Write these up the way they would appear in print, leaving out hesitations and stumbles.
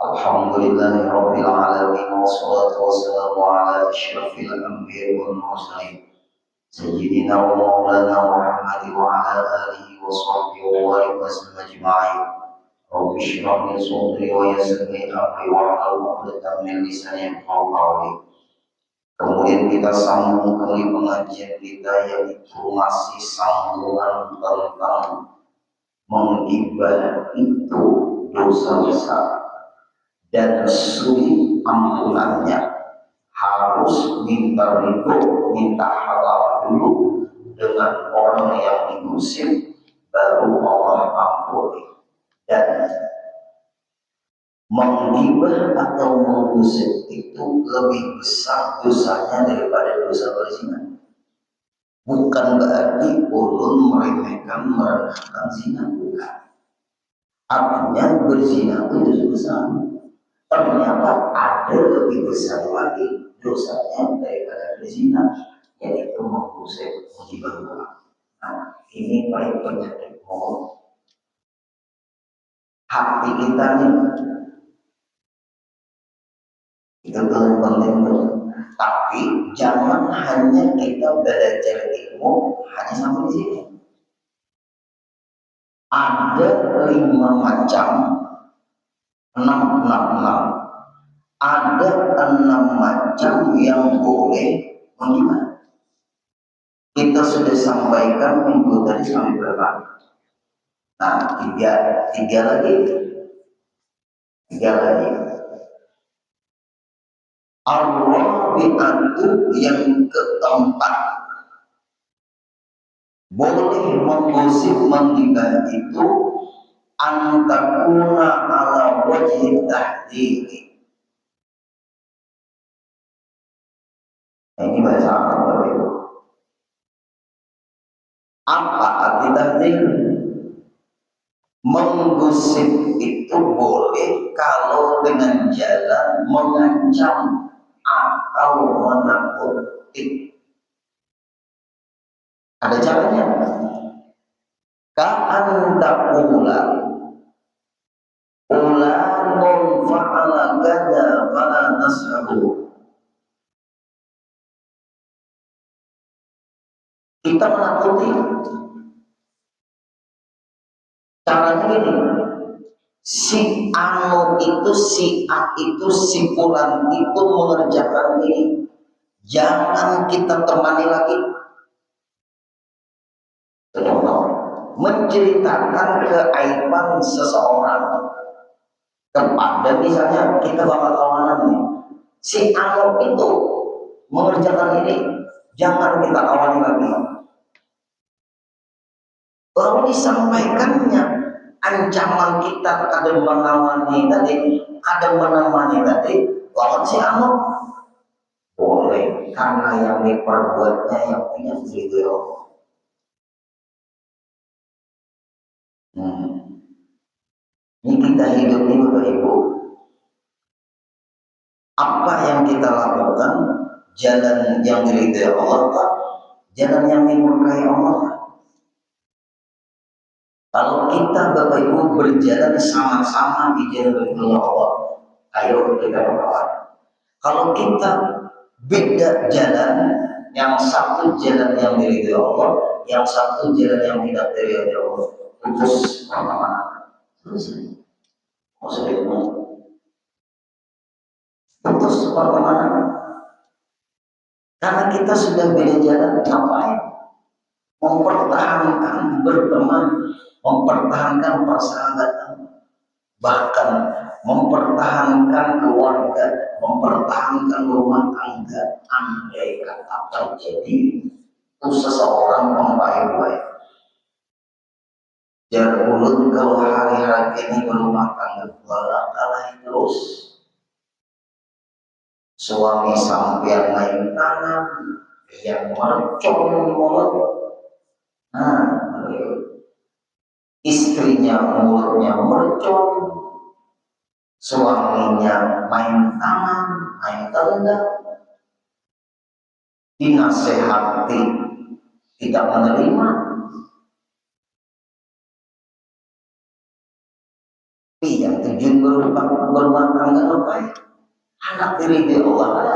Alhamdulillahi Rabbil Alamin wassalatu wassalamu ala asyrafil anbiya'i wal mursalin Sayyidina wa maulana Muhammad wa ala alihi wa sahbihi wa wasallam ajma'in. Rabbi shrah li sadri wa yassir li amri wa hlul 'uqdatam min lisani yafqahu qawli. Kemudian kita sambung kembali pengajian kita, yaitu masih sambungan tentang menggibah itu dosa besar dan sulit ampunannya. Harus minta ridho, minta halal dulu dengan orang yang digusip, baru Allah ampuni. Dan menggibah atau menggusip itu lebih besar dosanya daripada dosa berzina. Bukan berarti ulun meremehkan, merendahkan zina, bukan. Artinya berzina itu dosa besar. Ternyata ada lebih besar lagi dosanya daripada berzina, yaitu menggusip, menggibah orang. Nah, ini paling penyakit mulut. Hati kita nih, itu paling penting. Tapi jangan hanya kita belajar ilmu hanya sampai di sini. Ada 5 macam, 6. Ada 6 macam yang boleh menggibah. Kita sudah sampaikan minggu tadi sampai berapa? Nah, tiga lagi. Ar-rabi'atu yang keempat, boleh menggosip, menggibah itu antakuna ala wajhi tahdiri. Ini bahasa Arab, Bapak Ibu. Apa arti tahdzir? Menggosip itu boleh kalau dengan jalan mengancam atau menakuti. Ada caranya. Ka'an taqula ulanun fa'ala kada fala nashabu. Kita menakuti. Caranya gini, si anu itu, si A itu, si fulan itu mengerjakan ini, jangan kita temani lagi. Contoh, menceritakan keaiban seseorang kepada, misalnya kita bakal kawanan nih, si anu itu mengerjakan ini, jangan kita kawani lagi. Lalu disampaikannya ancaman kita kadang mengawani tadi, kadang menemani tadi, lawan si anu boleh, karena yang diperbuatnya yang punya ridho. Ini kita hidup ini, Bapak Ibu, apa yang kita lakukan, jalan yang diridhoi Allah, jalan yang dimurkai Allah. Kalau kita, Bapak Ibu, berjalan sama-sama di jalan ridho Allah, ayo kita berkawan. Kalau kita beda jalan, yang satu jalan yang diridhoi Allah, yang satu jalan yang tidak diridhoi Allah, putus kemana-mana. Selesai. Putus kemana-mana. Karena kita sudah beda jalan, ngapain? Mempertahankan berteman, mempertahankan persahabatan, bahkan mempertahankan keluarga, mempertahankan rumah tangga. Andai kata terjadi itu seseorang membaik-baik, jar mulut kalau hari-hari ini berumah tangga kalah terus, suami sampai main tangan, yang mercon mulut. Nah, istrinya mulutnya mercon, suaminya main tangan, main tendang, dinasehati tidak menerima. Tapi yang sujud berumah tangga apa ya? Anak diri dia Allah ada.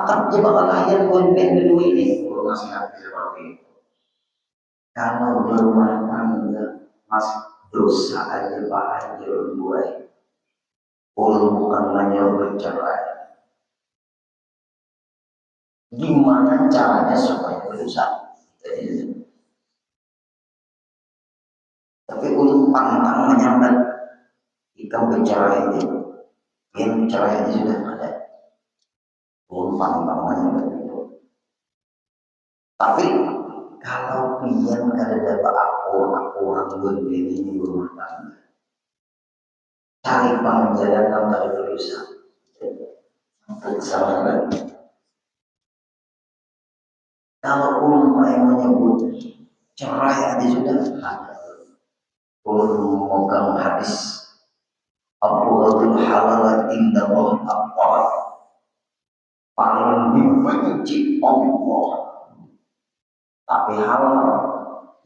Tak dia bakal lahir gonten dulu ini. Kalau nasihat seperti itu. Kalau berumah tangga mas dosa aja bahaya berbuat. Kalau bukan hanya bercerai. Gimana caranya supaya berusaha? Tapi untuk pantang menyambat kita bercerai itu, yang bercerai itu sudah ada. Untuk pantang menyambat itu. Tapi kalau pian kada dapat aku orang berdiri di rumah tangga, cari pangjalan antara berusaha. Sama lagi. Kalau ulama yang menyebut cerai aja sudah ada. Ulun memegang hadis Abwaabul halal inda Allah paling dibenci Allah tapi halal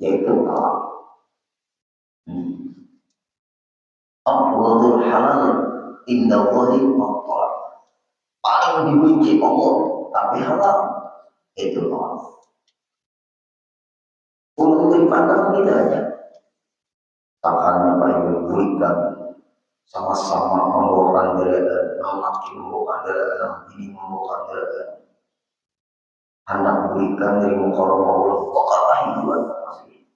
yaitu talak. Abwaabul halal inda Allah paling dibenci Allah tapi halal itu talak. Untuk dipandang tidak aja. Takannya paling diberikan sama-sama membawakan derajat, laki membawakan derajat, bini membawakan derajat. Anak berikan dari mukarramah Allah, bakalah hidup masih.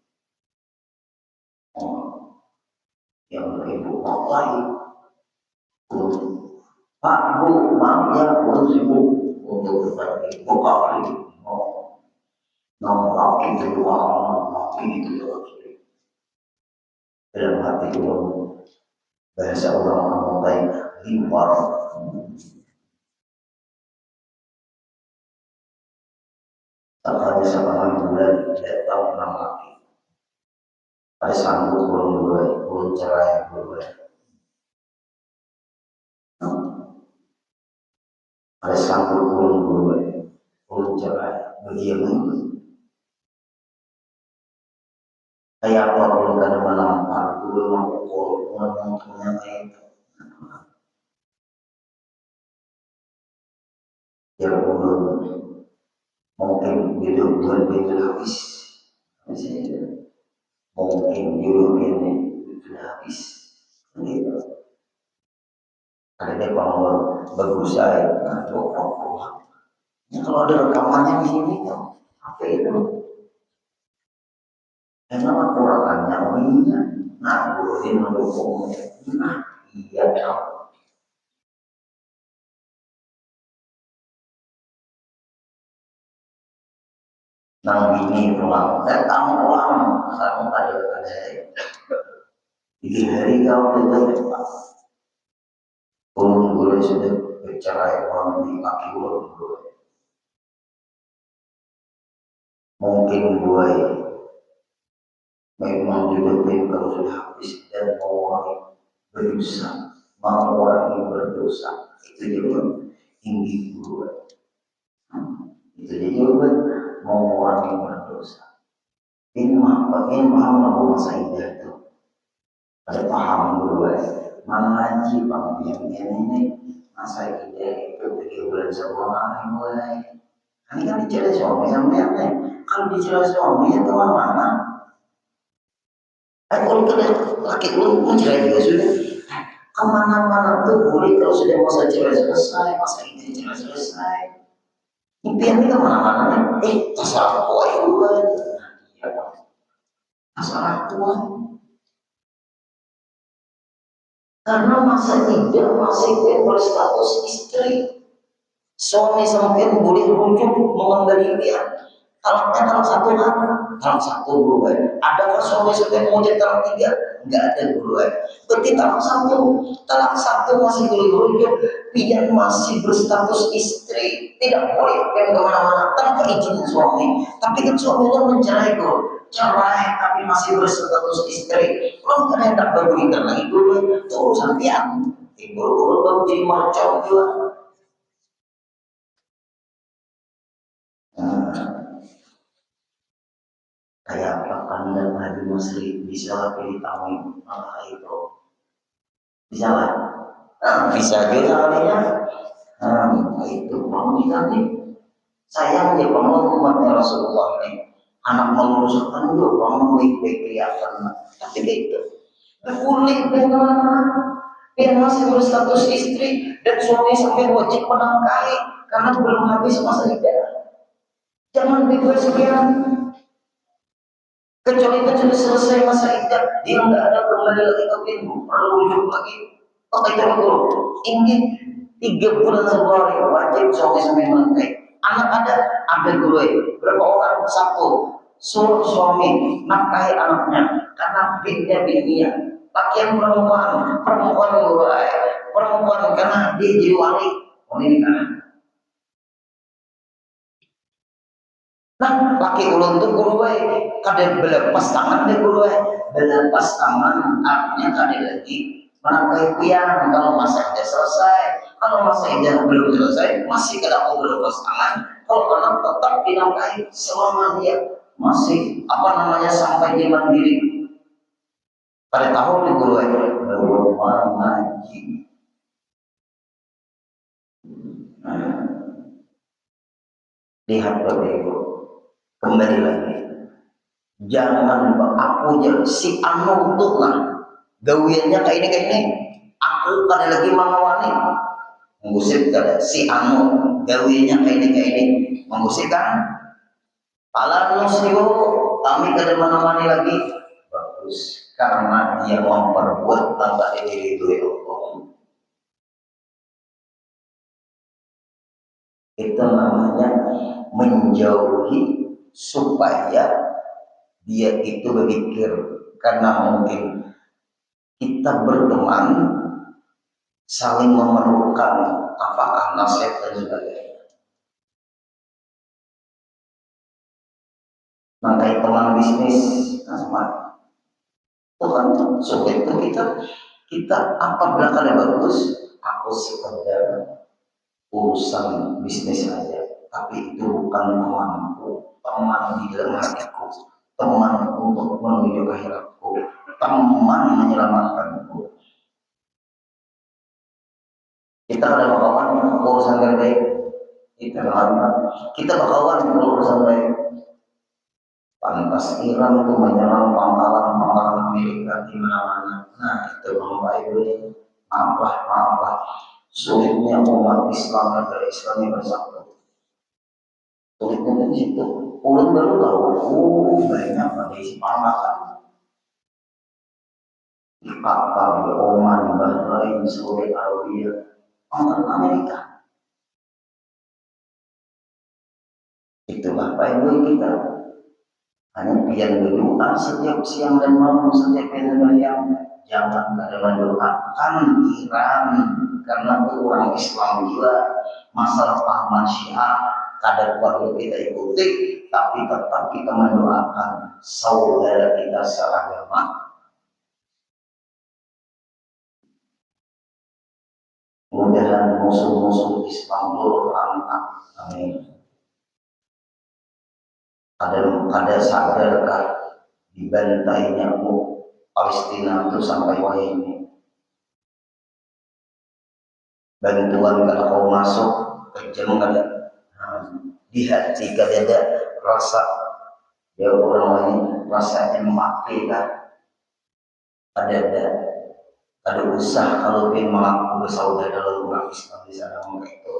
Yang ibu bapak Pak Bu, maaf ya, untuk sibuk untuk berbagi buka lagi. Nama laki itu dua orang, laki itu dua orang. Dalam hati itu bahasa orang mengutai liwar. Tak ada seorang bulan datang orang laki. Ada sanggup belum cerai belum. Ada sanggup belum cerai bagaimana? Kayak apapun kada menampar dulu mengukul ngomongnya itu. Ya ulun mungkin hidup berbeda habis. Mungkin hidup ini sudah habis. Gitu. Ada bangun bagus saya. Kalau ada rekamannya di sini, apa itu? Kenapa kurakannya minyak? Nah, buruhin mendukungnya. Nah, iya dong. Nang bini pulang, datang pulang, kamu ada. Di hari kau tidak lepas. Ulun guru sudah bercerai orang di kaki ulun guru. Mungkin buai memang hidupin kalau sudah habis dan mau mengurangi berdosa itu juga tinggi guru. Itu juga mengurangi berdosa. Ini paham Abu Masaidah itu. Ada paham dulu mengaji bang ini masa ide itu 3 bulan sebulan mulai. Ini kan dicerai suami sama yang kalau dicerai suami itu mana? Kalau laki lu cerai juga sudah. Kemana-mana tuh boleh kalau sudah masa cerai selesai, masa ide cerai selesai. Impian kita mana-mana terserah kau itu kan. Masalah Tuhan. Karena masa ida masih berstatus istri. Suami sampai boleh rujuk mengembali dia. Talaknya dalam 1 hari, dalam 1 bulan. Adakah suami sampai mau jadi talak 3? Enggak ada bulan. Berarti talak satu masih boleh rujuk. Dia masih berstatus istri. Tidak boleh yang kemana-mana tanpa izin suami. Tapi kan suaminya mencerai kok. Cerai tapi masih berstatus istri. Kalau kalian tidak berberikan lagi dulu, itu urusan pian. Ibu baru jadi macam juga. Kayak apa Anda Nabi Masri bisa pilih tamu itu bisa lah. Bisa juga namanya. Itu mau nanti sayang ya kalau umatnya Rasulullah ini anak menguruskan juga kalau baik-baik kelihatan tapi itu boleh dengan dia masih berstatus istri dan suami sampai wajib menafkahi karena belum habis masa idah. Jangan bebas sekian kecuali selesai masa idah dia nggak ada kembali lagi ke pintu perlu rujuk lagi. Oke itu ini 3 bulan sebulan wajib suami menafkahi. Anak ada gue berapa orang satu suruh suami nafkahi anaknya karena beda bininya. Laki yang perempuan karena dia jadi wali pernikahan. Nah, laki ulun tuh guru kadang belepas tangan deh guru belepas tangan artinya kadang lagi menafkahi pian kalau masa idah selesai, kalau masa idah belum selesai masih kada mau belepas tangan. Kalau anak tetap dinafkahi selama dia masih sampai dia mandiri. Pada tahun di guru orang ngaji. Lihat Bapak Ibu, kembali lagi. Jangan aku aja si anu untuk lah. Gawiannya kayak ini. Aku kada lagi mengawani. Menggusip kada si anu gawiannya kayak ini. Menggusip kan? Kalau muslim kami kada menemani lagi. Bagus. Karena dia memperbuat tanpa diri itu Allah. Itu namanya menjauhi supaya dia itu berpikir karena mungkin kita berteman saling memerlukan apakah nasihat dan sebagainya. Makanya teman bisnis sama Tuhan sulit itu kita apabila kalian bagus aku sekedar urusan bisnis saja tapi itu bukan teman di dalam hatiku, teman untuk menuju akhiratku, teman menyelamatkanku. Kita ada bakawan urusan baik, kita bakawan urusan baik. Pantas Iran itu menyerang pangkalan Amerika di mana-mana. Nah itu Bapak Ibu, maaflah. Sulitnya umat Islam negara Islam yang bersatu. Sulitnya di situ. Ulun baru tahu, banyak pada isi pangkalan. Di Qatar, di Oman, Bahrain, Saudi Arabia, pangkalan Amerika. Itu Bapak Ibu kita. Hanya pian berdoa setiap siang dan malam setiap yang jangan kada mendoakan Iran karena itu orang Islam juga masalah pahaman Syiah kada perlu kita ikuti tapi tetap kita mendoakan saudara kita seagama. Mudah-mudahan musuh-musuh Islam dulu angkat. Amin. Ada sadarkah dibantainya Palestina itu sampai wahai ini bantuan kalau kau masuk kejam kada di hati kada ada rasa ya orang lain rasa empati kan ada usaha kalau ingin mengaku bersaudara dalam orang Islam di sana itu.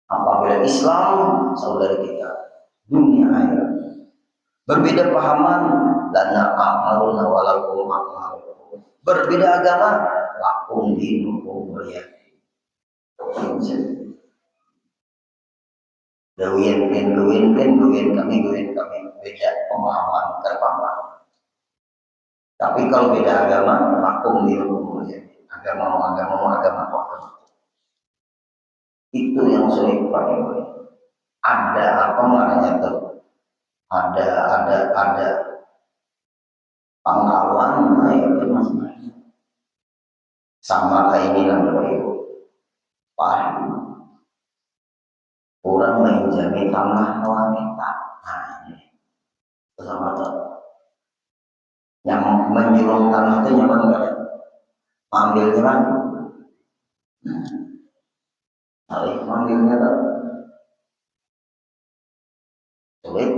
Apabila Islam saudara kita dunia akhirat berbeda pahaman lana amaluna walakum amalukum berbeda agama lakum dinukum waliyadin. Gawin kami beda pemahaman terpaham. Tapi kalau beda agama lakum dinukum waliyadin. Agama. Itu yang sulit Pak Ibu. Ada apa namanya tuh? Ada pangkalan itu masing-masing. Sama kayak ini lah Bapak Ibu. Paham? Orang main menjami tanah wanita. Nah ini sahabat, yang menjual tanah itu nyaman nggak? Ambilnya kan? Harus ambilnya kan? Sulit.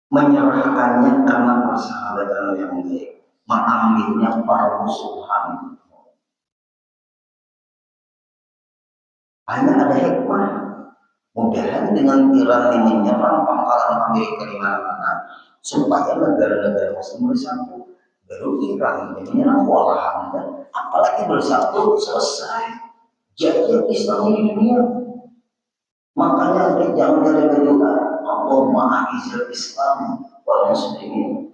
Menyerahkannya karena persahabatan yang baik, mengambilnya permusuhan. Hanya ada hikmah. Mudahan dengan Iran ini menyerang pangkalan Amerika di mana-mana supaya negara-negara Muslim bersatu. Baru Iran ini menyerang Walanda, apalagi bersatu selesai jadi Islam di dunia. Makanya jangan ada berdoa, Allahumma a'izil Islam wal muslimin.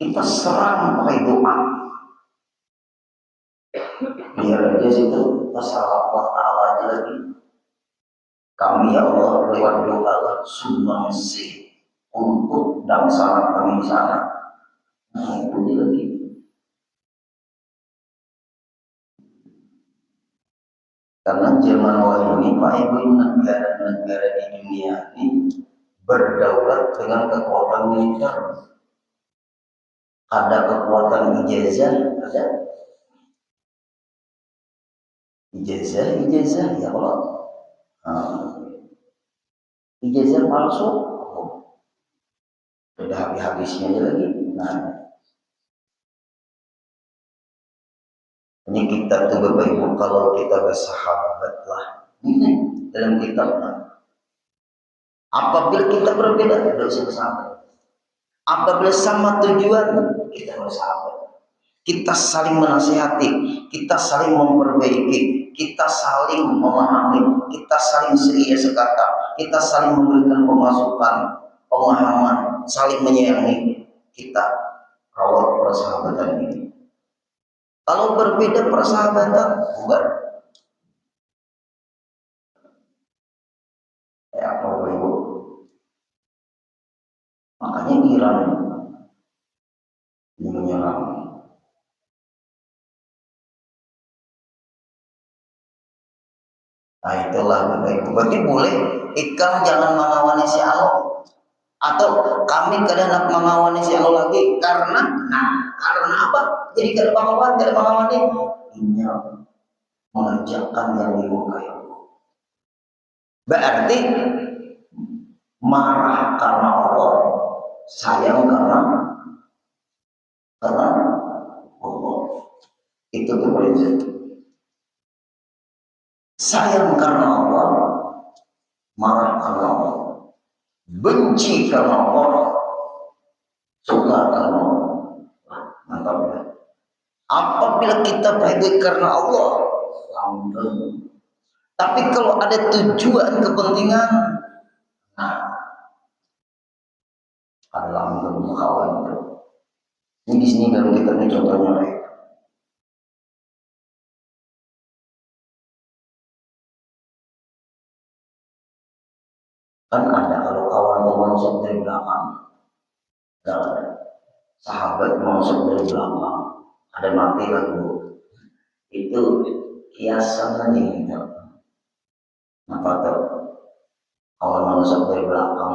Kita serang pakai doa. Biar aja situ masalah Allah Ta'ala aja lagi. Kami ya Allah lewat doa sumbangsi untuk bangsa kami di sana. Nah itu dia lagi. Karena zaman wahyu ini Pak Ibu, negara-negara di dunia ini berdaulat dengan kekuatan militer. Ada kekuatan ijazah, ada ijazah ya Allah. Ijazah palsu, udah habis-habisnya aja lagi. Nah, ini kitab tuh Bapak Ibu, kalau kita bersahabat lah, ini dalam kitabnya. Apabila kita berbeda, tidak usah bersahabat. Apabila sama tujuan, kita bersahabat. Kita saling menasihati, kita saling memperbaiki, kita saling memahami, kita saling seria sekata, kita saling memberikan pemasukan, pemahaman, saling menyayangi. Kita rawat persahabatan ini. Kalau berbeda persahabatan, bubar. Ya apa Ibu? Makanya Iran ini menyerang. Nah itulah Bapak Ibu. Berarti boleh ikam jangan mengawani si Allah, atau kami kadang nak mengawani si Allah lagi karena apa? Jadi kada mengawani ini mengerjakan yang dimurkai Allah. Berarti marah karena Allah, sayang karena Allah. Itu tuh prinsip. Sayang karena Allah, marah karena Allah, benci karena Allah, suka karena Allah. Mantap ya. Apabila kita baik karena Allah, langgeng. Tapi kalau ada tujuan kepentingan, nah ada langgeng kawan. Ini di sini dalam kita ini contohnya. Kan ada kalau kawan masuk dari belakang, sahabat masuk dari belakang, ada mati lagu itu kiasan aja gitu. Apa tuh? Kawan masuk dari belakang,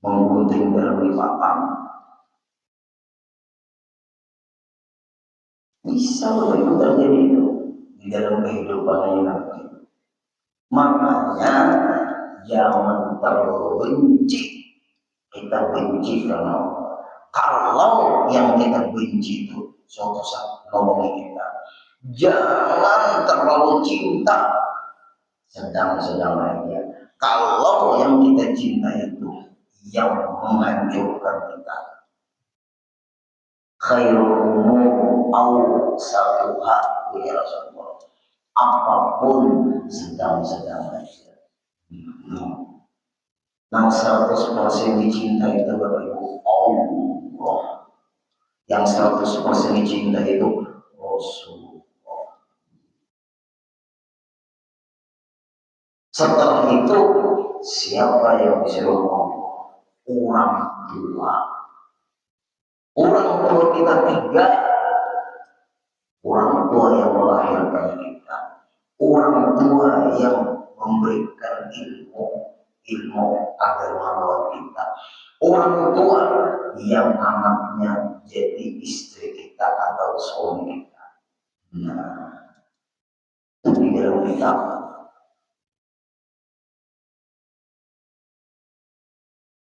menggunting dalam lipatan, bisa begitu terjadi itu di dalam kehidupan ini nanti. Makanya jangan terlalu benci. Kita benci karena kalau yang kita benci itu suatu saat ngomongin kita, jangan terlalu cinta sedang-sedang aja. Kalau yang kita cinta itu yang menghancurkan kita, khairul umur awsatuha ya Rasulullah. Apapun sedang-sedang aja. Yang 100% dicinta itu Bapak Ibu Allah. Yang 100% dicinta itu Rasulullah. Setelah itu siapa yang disuruh Allah? Orang tua. Orang tua kita tiga. Orang tua yang melahirkan kita. orang tua yang memberikan ilmu agama buat kita, orang tua yang anaknya jadi istri kita atau suami kita. Nah, itu di dalam kita.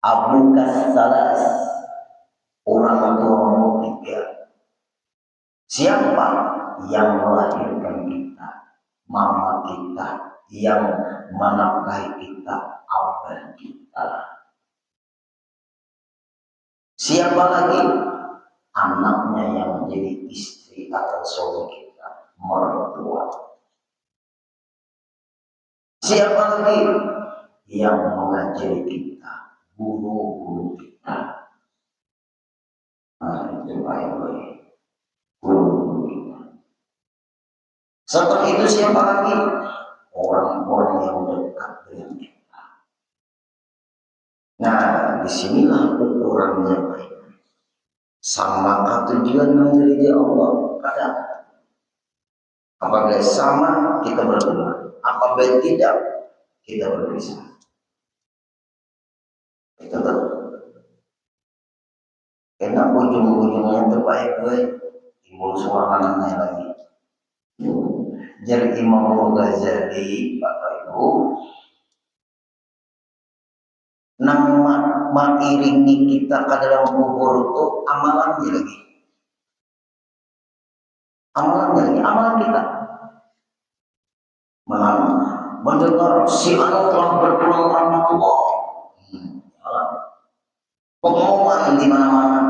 Abu Salas, orang tuamu tiga. Siapa yang melahirkan kita? Mama kita, yang menafkahi kita, abah kita. Siapa lagi? Anaknya yang menjadi istri atau suami kita, mertua. Siapa lagi? Yang mengajari kita, guru-guru kita. Nah, itu baik-baik. Guru-guru kita. Setelah itu siapa lagi? Orang-orang yang dekat dengan kita. Nah, disinilah ukurannya baik. Sama tujuan dari Allah kadang. Apabila sama kita berteman, apabila tidak kita berpisah. Kita tetap. Karena ujung-ujungnya terbaik-baik timbul suaranya lagi. Jadi Imam Ghazali, Bapak Ibu, nama mengiringi kita ke dalam kubur itu amalannya lagi. Amalan kita. Mendengar si anak telah berpulang rahmat Allah. Pengumuman di mana-mana.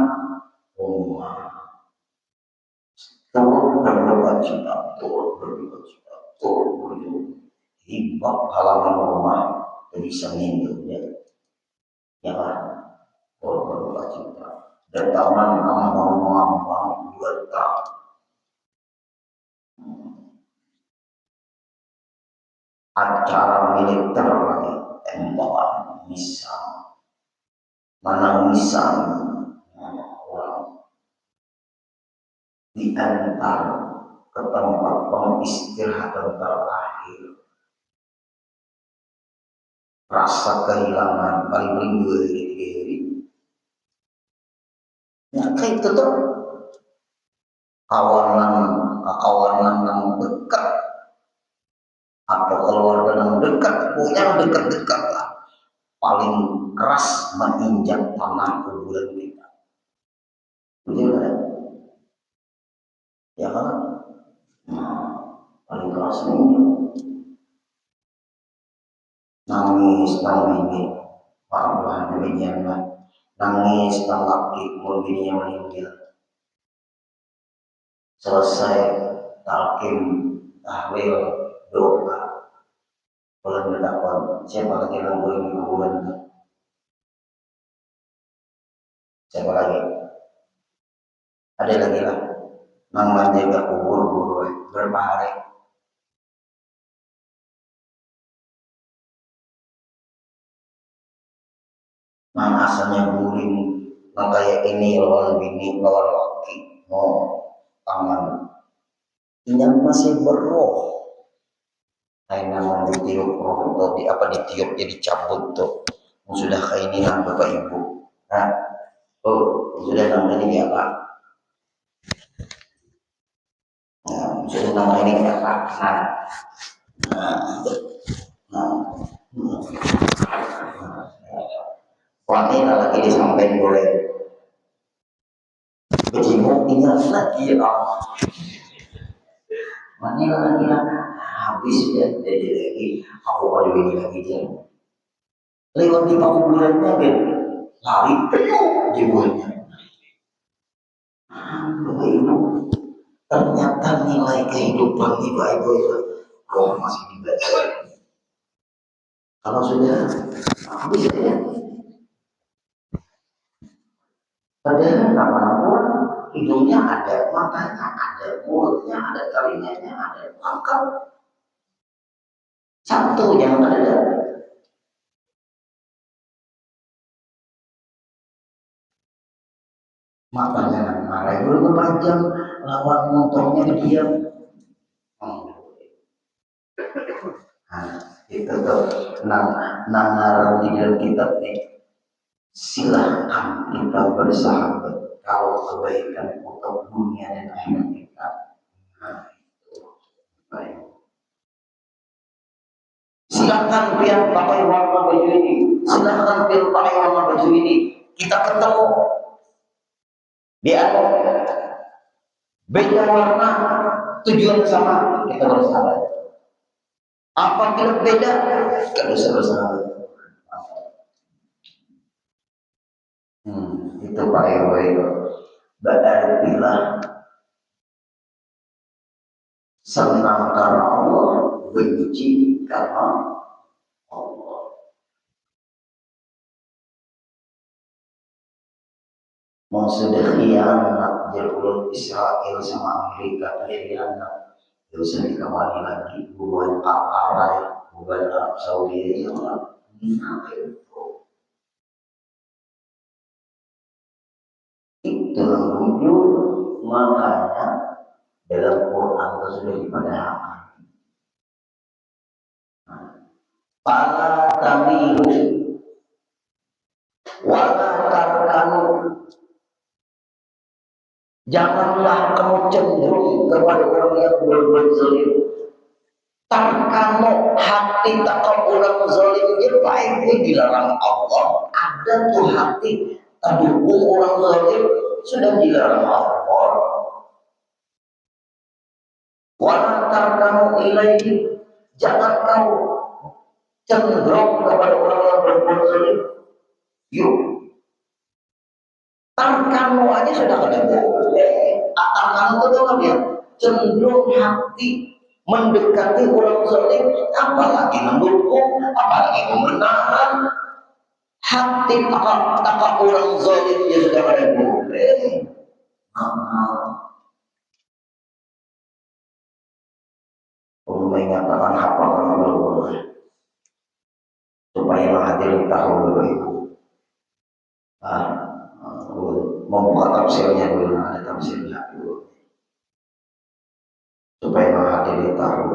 Turut berduka cita, turut hibah halaman rumah bisa ngindu ya. Ya kan? Turut berduka cita. Dan taman ngomong-ngomong 2 tahun. Acara militer lagi, tembakan, misal, mana misal, orang diantar ke tempat pengistirahatan terakhir. Rasa kehilangan paling diri. Nah, kayak itu tuh kawanan yang dekat atau keluarga yang dekat, yang dekat lah, paling keras menginjak tanah kuburan kita. Betul kan? Ya kan? Nah, paling keras menginjak. Nangis, maaflah demikian lah. Nangis, laki mau bininya meninggal. Selesai talqin, tahlil, doa. Kalau bertakwa, siapa lagi yang boleh kuburan? Siapa lagi? Ada lagi lah. Nang menjaga kubur berapa hari? Nang asalnya guling, nang kayak ini lawan bini, lawan laki, tangan. Ini masih berroh. Aina mau ditiup roh atau ditiup jadi cabut tuh. Sudah kayak ini lah Bapak Ibu. Nah, sudah nama ini apa? Nah, sudah nama ini apa? Wanita lagi disampaikan boleh. Begini ingat lagi ya. Wanita lagi habis ya jadi lagi. Aku pada ini lagi dia. Lewat di kuburannya kan, lari penuh jiwanya. Bapak Ibu, ternyata nilai kehidupan ibu-ibu itu roh masih dibaca. Kalau sudah habis ya. Padahal nama-nama hidungnya ada, matanya ada, mulutnya ada, telinganya ada, akal satu yang ada. Makanya marah dulu panjang lawan motornya diam. Itu tuh nang di dalam kitab nih. Silahkan kita bersahabat kalau kebaikan untuk dunia dan akhirat kita. Nah, itu baik. Silahkan pihak pakai warna baju ini, silahkan pihak pakai warna baju ini. Kita ketemu di beda warna, tujuan sama, kita bersahabat. Apabila beda, kita bisa bersahabat. Itu Pak RW. Berartilah senang karena Allah, benci karena Allah. Mau sudah khianat jalur Israel sama Amerika khianat, tidak usah dikembali lagi. Bukan Qatar, bukan Arab Saudi yang itu. Itulah wujud, makanya dalam Quran itu sudah dipadahkan. Fala tamilu wala tarkanu, janganlah kamu cenderung kepada orang yang berbuat zalim. Tarkanu, hati takut orang zalim itu dilarang Allah. Ada tuh hati terdukung orang zalim sudah dilarang Allah. Wala tarkanu ilaihi, jangan kau cenderung kepada orang yang berbuat zalim. Yuk, tarkanu aja sudah ada boleh. Tarkanu itu kan ya cenderung hati mendekati orang zalim, apalagi mendukung, apalagi membenarkan. Hati takut orang zalim ya sudah ada boleh. Mengatakan hafalan boleh supaya menghadiri tahu dulu itu. Membuka tafsirnya dulu, ada tafsirnya dulu supaya menghadiri tahu.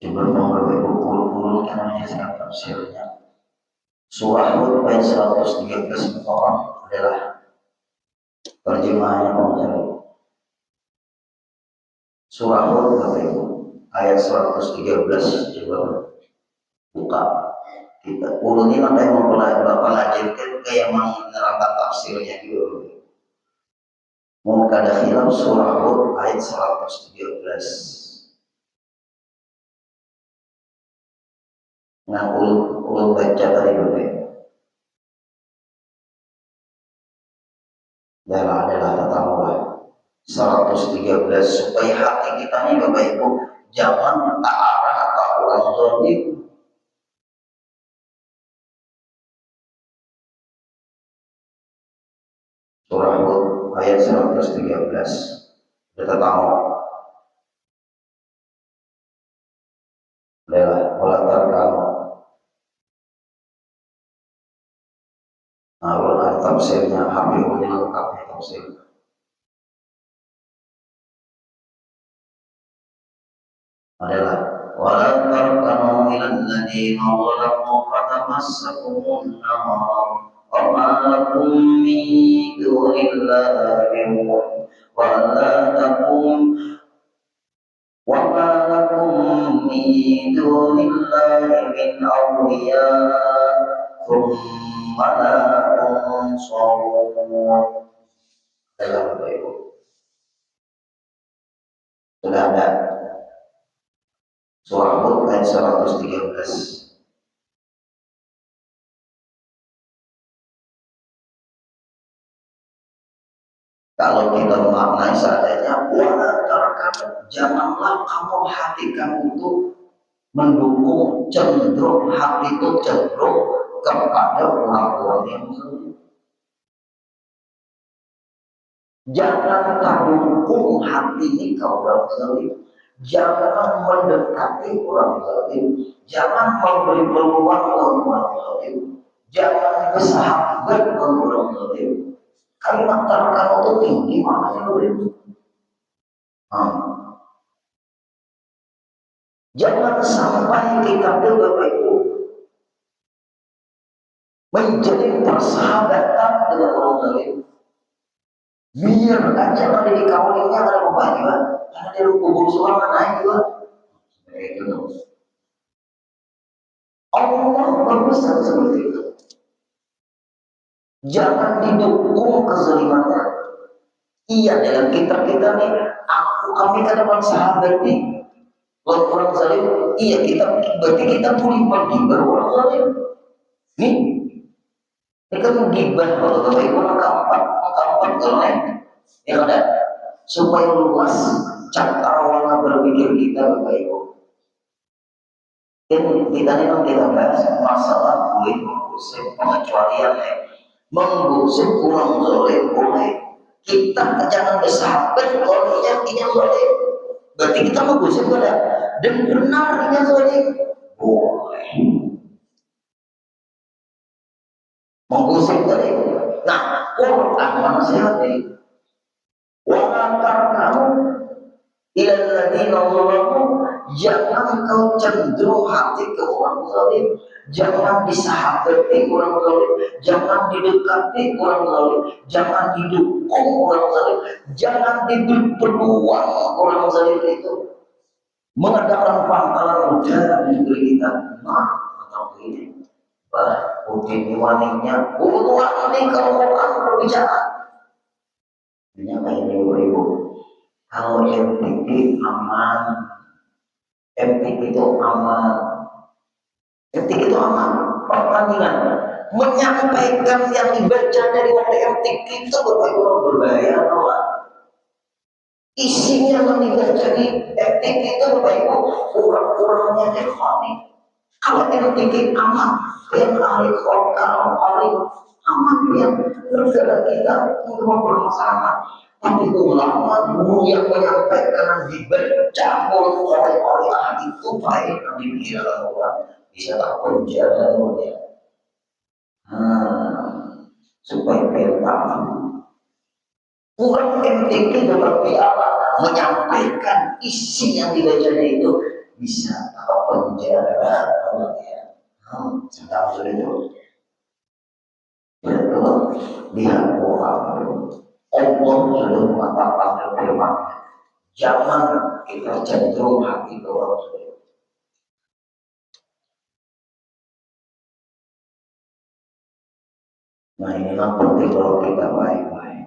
Sebelum mengambil buku karena saya tafsirnya. Surah Hud ayat 113 orang adalah terjemahannya penjari. Surah Hud ayat 113 coba buka. Kita ini makanya mempelajari kayak menerangkan tafsirnya dulu. Mau kada khilaf surah Hud ayat 113. Nah, ulun baca tadi Bapak. Adalah tetangga 113 supaya hati kita ini Bapak Ibu jangan tak arah ke orang zalim. Surah Hud ayat 113. Kita tahu. Wala kamu. Nah, tafsirnya Habibullah lengkapnya tafsir. Adalah wala tarkanu ilal ladzina zalamu fatamassakumun nar wa ma lakum min dunillahi wa la takum wa ma lakum min dunillahi min awliya thumma la tunsarun. Adalah Bapak Ibu sudah ada surah Hud ayat 113. Kalau kita memaknai seadanya, janganlah kamu hati kamu itu mendukung, cenderung hati itu cenderung kepada orang-orang yang zalim. Jangan terdukung hati ini ke orang zalim. Jangan mendekati orang zalim, jangan memberi peluang orang zalim, jangan bersahabat bersahabat dengan orang zalim. Kalimat terkenal itu tinggi maknanya itu. Jangan sampai kita Bapak Ibu menjadi persahabatan dengan orang zalim. Biar aja kalau dikawalinya ada apa juga, karena dia kubur suara naik juga. Allah berpesan seperti itu. Jangan didukung kezalimannya. Iya, dalam kita nih, kami kan memang sahabat nih. Kalau orang zalim, iya berarti kita boleh menggibah orang zalim. Nih, ini kan menggibah kalau Bapak Ibu angka 4 kalau ya ada supaya luas cakrawala berpikir kita Bapak Ibu. Dan kita memang kita bahas masalah boleh mengusir pengecualian mengusir kurang zalim boleh. Kita jangan bersahabat kalau yang zalim. Berarti kita mengusir pada dan benarnya zalim boleh. Mengusir zalim. Nah, Quran menasihati wa antarnahu ilal ladzina zalamu, jangan kau cenderung hati ke orang zalim, jangan disahabati orang zalim, jangan didekati orang zalim, jangan didukung orang zalim, jangan diberi peluang orang zalim itu mengadakan pangkalan udara di negeri kita. Nah, atau ini udin waninya butuh ini kalau orang berbicara ini kayak ibu-ibu. Kalau MTQ aman, MTQ itu aman, MTQ itu aman. Pertandingan menyampaikan yang dibaca dari waktu MTQ itu berbahaya, atau isinya yang dibaca di MTQ itu berbahaya. Kurang-kurangnya ikhwani. Kalau MTQ aman, yang ahli Quran, ahli aman yang negara kita untuk mempermasalahkan. Tapi ulama guru yang menyampaikan dibaca oleh ahli itu baik dikira orang bisa tak penjara ya. Supaya kita kurang MTQ dapat piala menyampaikan isi yang dibacanya itu bisa tak penjara ya. Sedang sudah itu. Betul, lihat orang. Allah sudah mengatakan dalam firman-Nya, jangan kita cenderung hati ke orang zalim. Nah, inilah penting kalau kita baik-baik.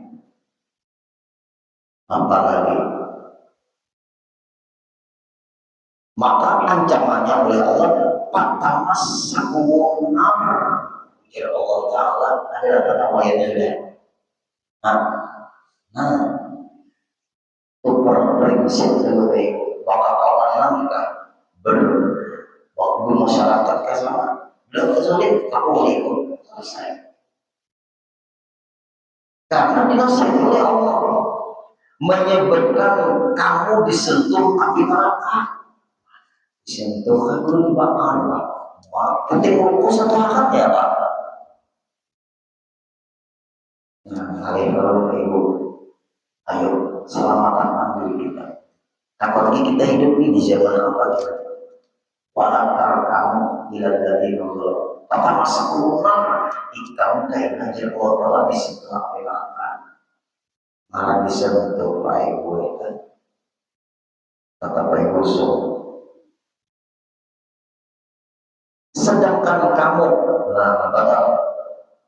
Apalagi maka ancamannya oleh Allah patamas sakunar. Ya Allah Ta'ala ada dalam ayatnya sudah. Itu prinsip sebagai kawan kita waktu masyarakat sama belum sulit aku ikut selesai karena dinasihati oleh Allah menyebutkan kamu disentuh api neraka, disentuh aku dibakar Pak. Penting fokus satu akad ya Pak. Nah, kalau Ibu ayo selamatkan diri kita. Apalagi kita hidup ini di zaman apa gitu. Walantar kamu bila dari nol. Apa masa kurang kita kayak aja Allah di situ apa malah bisa untuk baik gue kan. Kata baik busuk. Sedangkan kamu kata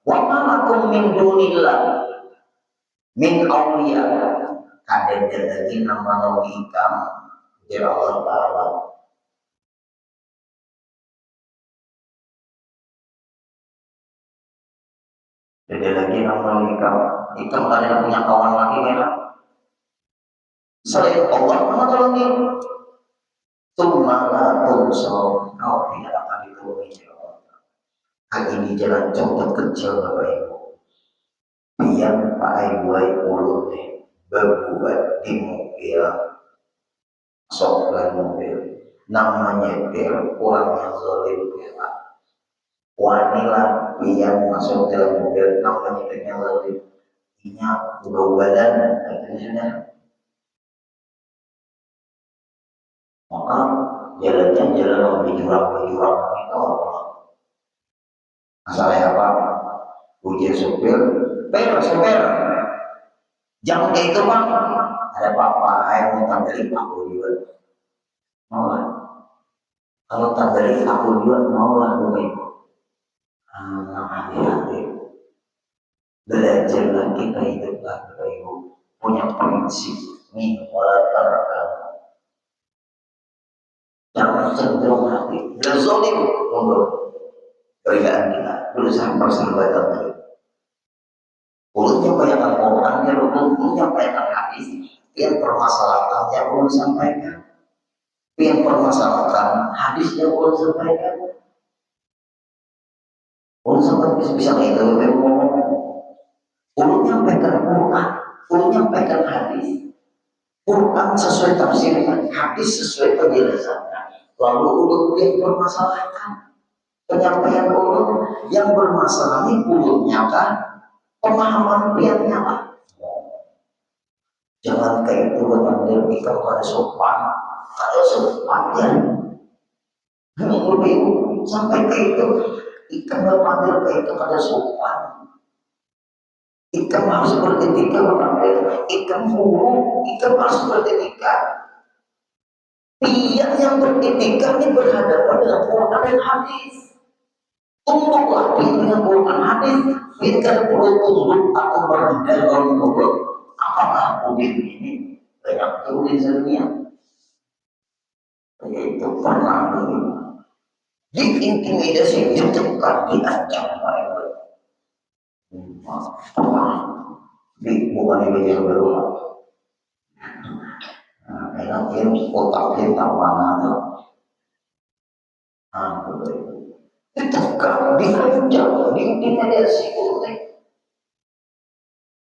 wa malakum min dunillah min awliya ada lagi nama hikam dari Allah Ta'ala. Ada lagi nama hikam ada yang punya kawan lagi memang selain Allah mengatolongi Tumala tunsol kau tidak akan ditolongi Allah. Hal ini jalan contoh kecil Bapak Ibu biar Pak Ibu ulun berbuat di mobil soplan mobil namanya nyetir orang yang zalim ya. Wanilah yang masuk dalam mobil namanya teknologi minyak ugal-ugalan akhirnya maka jalannya jalan berjurang itu apa masalahnya apa ujian sopir sopir jangan kayak itu bang ada apa-apa yang mau tampilin aku juga mau lah kalau tampilin aku juga mau lah Bapak Ibu hati-hati belajarlah kita hiduplah Bapak Ibu punya prinsip nih wala tarakam jangan cenderung hati berzolim untuk perbedaan kita berusaha persahabatan lagi mulutnya banyak Al-Quran mulutnya banyak hadis yang permasalahan yang belum disampaikan yang permasalahan hadis yang belum disampaikan belum sampai bisa itu ngomong mulutnya menyampaikan Quran mulutnya menyampaikan hadis Quran sesuai tafsirnya hadis sesuai penjelasannya lalu ulut yang permasalahan penyampaian ulut yang bermasalah ini ulutnya kan pemahaman piannya apa jangan kayak itu benar-benar kita pada sopan kalau sopan ya lebih sampai ke itu ikan berpanggil ke itu pada sopan ikan harus berketika berpanggil ikan burung ikan harus berketika pihak yang berketika ini berhadapan dengan Quran dan hadis tunduklah dengan Quran hadis kita perlu tunduk atau merendah dalam mulut apakah mungkin ini banyak tulis dunia yaitu pernah diintimidasi ditekan diancam bukan ini yang baru enak ini otak kita mana ditekan diancam diintimidasi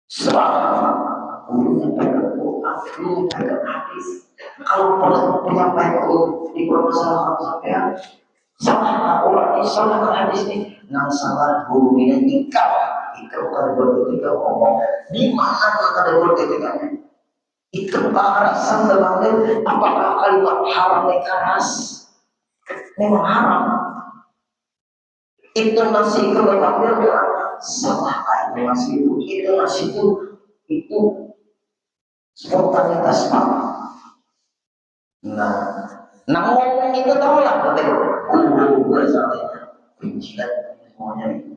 serang menyampaikan hadis kalau penyampaian itu dipermasalahkan sampai salah orang ini salah hadis ini nang salah guru ini ikan kalau berketika ngomong di mana ada berketikanya ikan baharasan dalam apakah kalimat haram ini keras memang haram itu nasi kebetulan salah kayak nasi itu nasi itu spontanitas Pak. Nah ngomong itu tahu lah betul. Misalnya penjilat semuanya itu.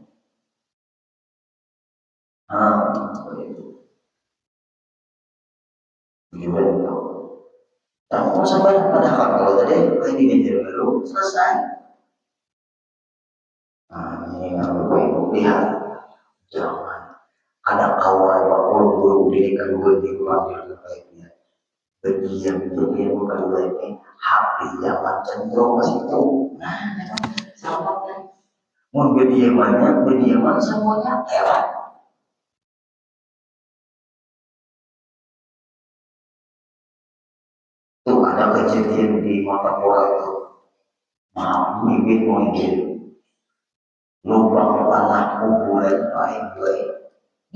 Gimana itu? Kamu sampai pada kalau tadi ini diajar dulu selesai. Ini yang Ibu lihat jangan ada kawan walaupun guru pendidikan gue di keluarga terbaiknya berdiam bukan baiknya hati jangan cenderung ke situ sama kan mau berdiaman semuanya heran tuh ada kejadian di mata bola itu bibit lubang tanah kuburan baik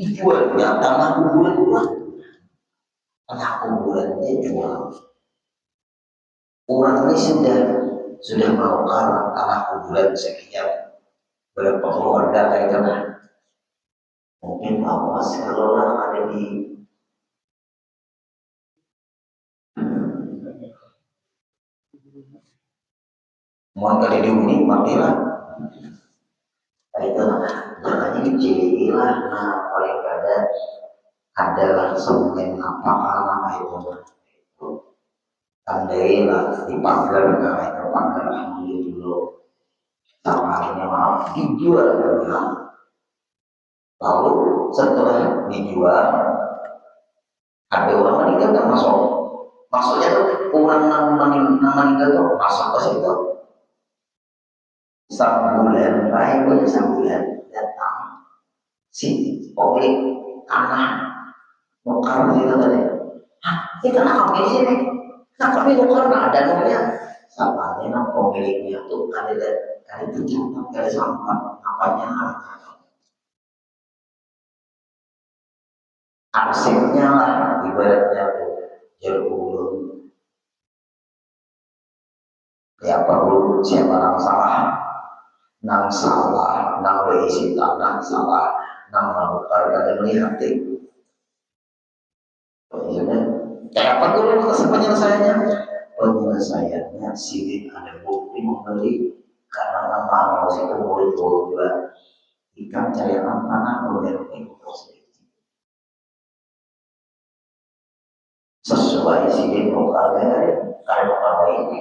dijualnya tanah kuburan tanah kuburannya jual orang ini sudah melakukan tanah kuburan sekian berapa keluarga kayak itu mungkin awas kalau ada di mohon kali diunik matilah itu jangan dicililah paling kada adalah semen apa itu tandailah dipanggil itu panggil dulu sama ini maaf dijual lalu setelah dijual ada orang meninggal kan masuknya tuh orang meninggal tuh masuk ke situ sambulan baik sambulan datang si oke tanah nukar itu tadi kita nak di sini nah kami nukar ada namanya siapa nama pemiliknya tuh kali itu sampah apanya arsipnya lah ibaratnya jeruk ya perlu siapa yang salah nang berisi tanah salah nang melakukan dan melihat kayak apa dulu penyelesaiannya sidik ada bukti membeli karena nama Allah itu boleh juga ikan cairan tanah kemudian sesuai sidik kalau ini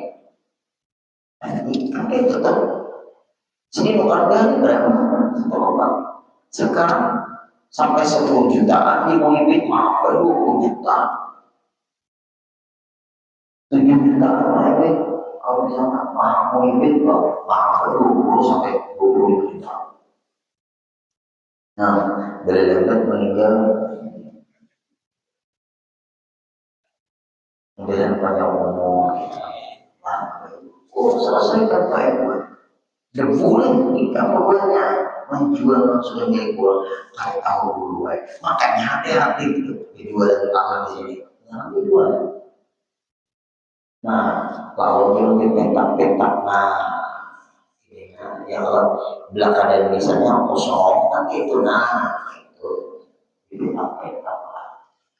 ikan itu kan sidik ini berapa sekarang sampai 10 jutaan di Muhyiddin mah 20 juta 7 jutaan Muhyiddin kalau bisa mah Muhyiddin kok mah 20 sampai 20 juta. Nah dari Lembet meninggal kemudian banyak ngomong selesaikan Pak Ibu boleh kita pokoknya menjual sudah dijual tahu dulu makanya hati-hati gitu dijual tanah di sini jangan dijual. Nah kalau yang dipetak-petak yang belakang dan misalnya kosong nanti itu itu dipetak-petak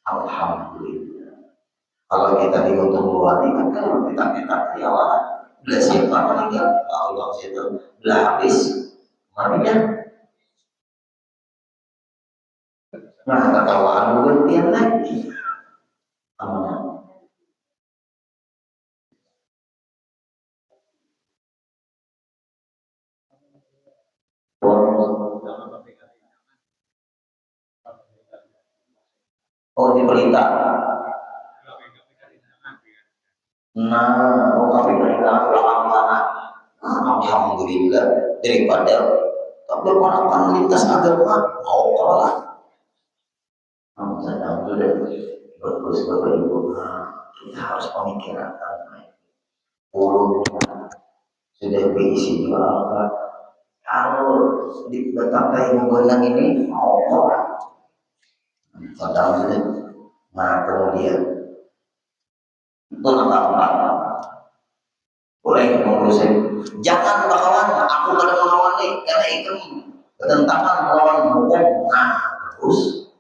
alhamdulillah. Kalau kita diuntung luar ini kan kalau petak-petak ya Allah udah siapa meninggal Allah situ udah habis marinya. Nah ketawaan berhentian lagi amanah. Oh di berita. Nah, kami berikan belakang mana? Alhamdulillah daripada berpanakan lintas agama mau kalah. Alhamdulillah bagus bapak ibu. Kita harus pemikiran sudah berisi juga. Kalau di betapa yang goyang ini mau kalah. Alhamdulillah. Nah kemudian itu apa? Boleh mengurusin. Jangan bakalan aku kadang melawan nih karena itu bertentangan melawan hukum. Nah terus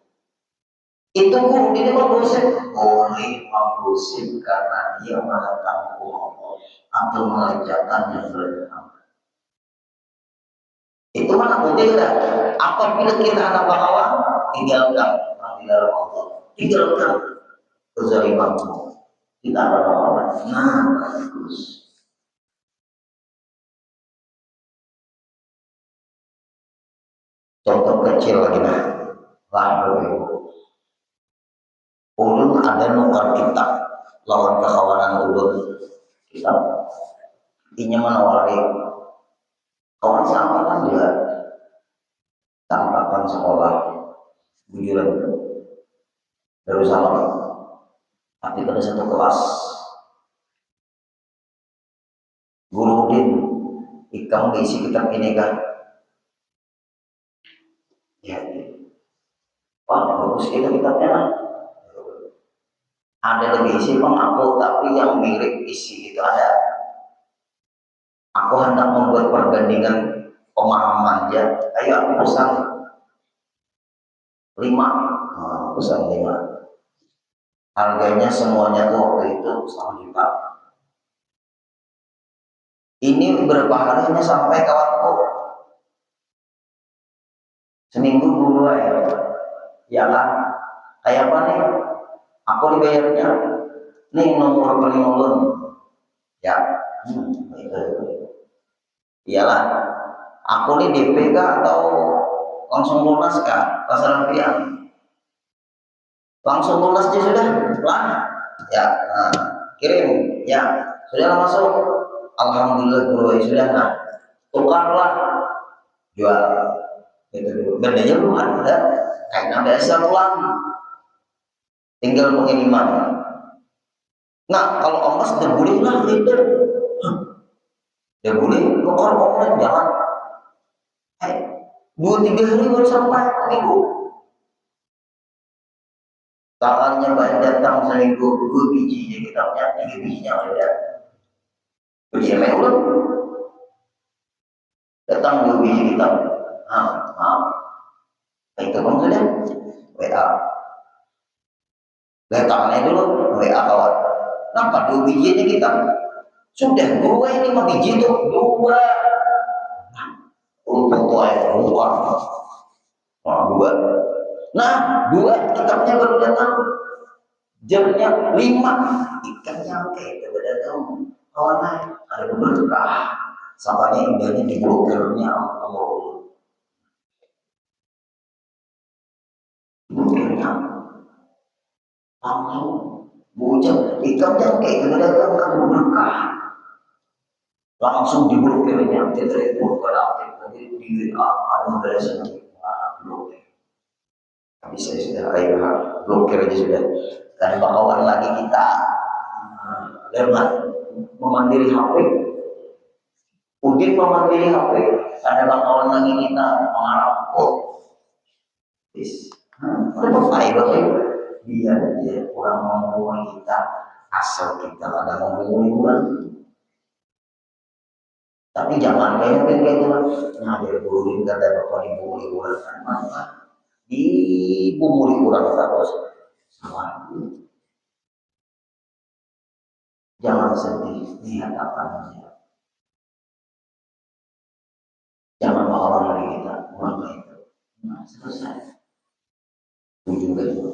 itu guru ini mengurusin boleh mengurusin karena dia menentang hukum atau mengerjakan yang benar. Itu mana boleh tidak? Apabila kita anak bakawan tinggalkan panggilan Allah, tinggalkan kezalimanmu. Kita anak bakawan. Nah terus. Contoh kecil lagi ulun ada nukar kita lawan kekawanan ulun kita inya menawari kawan seangkatan dia angkatan sekolah bujuran Darussalam tapi pada satu kelas guru din ikam diisi kitab ini kan ya, bagus itu kitabnya ada lebih isi bang aku tapi yang mirip isi itu ada. Aku hendak membuat perbandingan pemahaman aja. Ayo aku pesan 5. Pesan 5. Harganya semuanya tuh waktu itu 1 juta. Ini berapa harinya sampai kawanku? Seminggu 2 ya kan? Kayak apa nih? Aku dibayarnya nih nomor rekening ulun ya iyalah aku nih DP atau langsung lunas kah pasar rupiah langsung lunas aja sudah lah ya kirim ya sudah masuk alhamdulillah guru sudah tukarlah jual itu dulu bedanya belum ada karena biasa pulang tinggal pengiriman. Nah kalau ongkos udah boleh lah itu ya boleh tukar online jangan 2-3 hari baru sampai seminggu. Tangannya banyak datang seminggu 2 biji je kitabnya, 3 bijinya ada. Ujian ulang datang 2 biji kitab. Maaf. Itu pun sudah WA. Datangnya dulu WA kawan. Kenapa 2 bijinya kitab? Sudah 2 ini 5 biji itu 2. Untuk ayat bukan. Nah, 2. Nah, 2 kitabnya baru datang. Jamnya 5 ikan nyampe kepada kamu kawan lain ada berkah samanya indahnya di blokirnya Allah blokirnya langsung bujang ikan nyampe kepada kamu berkah langsung di blokirnya tidak berkah aktif di ada berasa blokir tapi saya sudah blokir aja sudah karena bakawan lagi kita lewat memandiri HP Udin memandiri HP ada bakawan lagi kita mengarap ada dia kurang memulai kita asal kita ada memulai orang tapi jangan kayak gitu nah dia buluin kata bapak dibully orang dibully orang terus jangan sedih lihat apanya jangan orang dari kita orang itu nah selesai ujung dari itu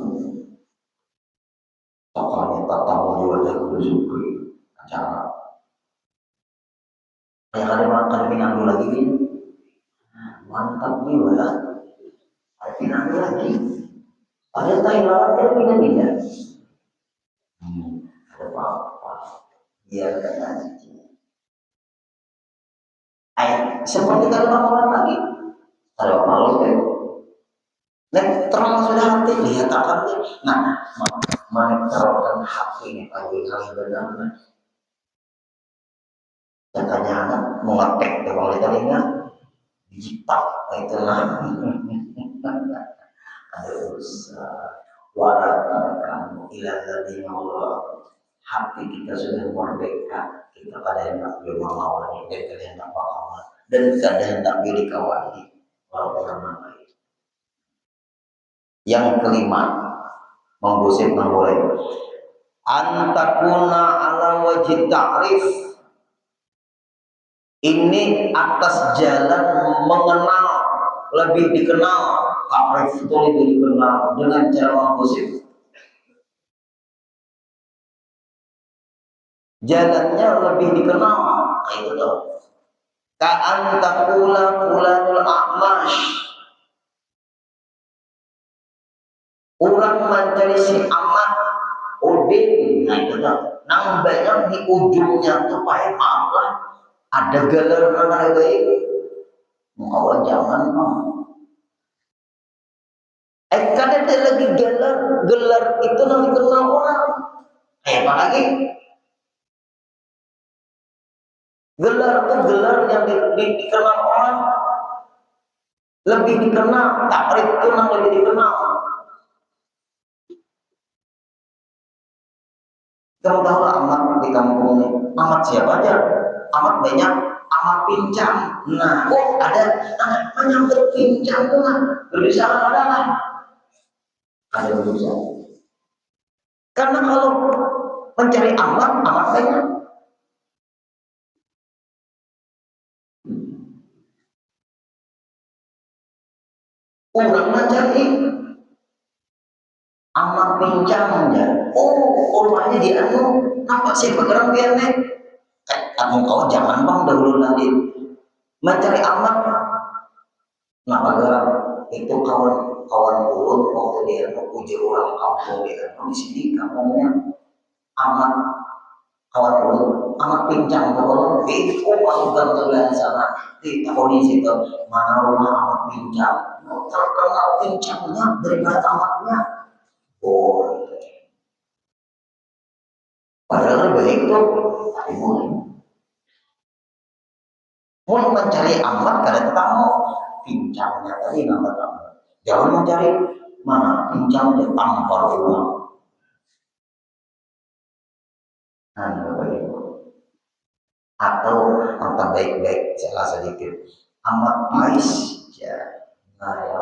tokohnya tamu di wadah bersyukur acara kayak ada makan pinanggu lagi gitu mantap juga ya ada pinanggu lagi ada Thailand ada pinanggu ya ada apa-apa biarkan aja seperti kalau orang lagi kalau malu kan terang sudah hati lihat akan nah menetralkan hati ini pagi kali benar katanya anak mau ngetek ke bawah telinga dijipak itu lah ada usaha waratakan ilah ladina Allah hati kita sudah merdeka kita pada hendak bermawani dan kita hendak paham dan kita hendak dikawali orang-orang lain. Yang kelima menggosip boleh antakuna ala wajib ta'rif ini atas jalan mengenal lebih dikenal ta'rif itu lebih dikenal dengan cara menggosip jalannya lebih dikenal itu tuh ka'an takula fulanul a'mash orang mencari si amat Udin nah itu tuh nang banyak di ujungnya tuh pakai maaf lah ada galer orang baik mau jangan kadang ada lagi gelar itu nanti kenal orang apa lagi gelar itu gelar yang dikenal orang lebih dikenal takrif itu yang lebih dikenal kamu tahu lah amat di kampung ini amat siapa aja amat banyak amat pincang nah ada menyambut pincang tuh lah berusaha ada lah ada berusaha karena kalau mencari amat banyak orang mencari amat pincangnya rumahnya di anu nampak sih bergerak biar nek kamu kau jangan bang dahulu nanti mencari amat nah bergerak itu kawan ulun waktu dia uji orang kampung dia di sini kampungnya amat kawan ulun amat pincang kalau itu pasukan terlihat sana di kondisi itu mana rumah amat pincang terkenal pincangnya daripada amatnya padahal baik tuh tapi boleh Mau mencari aman kada tahu pincangnya tadi nggak tahu. Jangan mencari mana pincangnya tampar uang. Atau mata baik-baik salah sedikit amat pais ya. Nah ya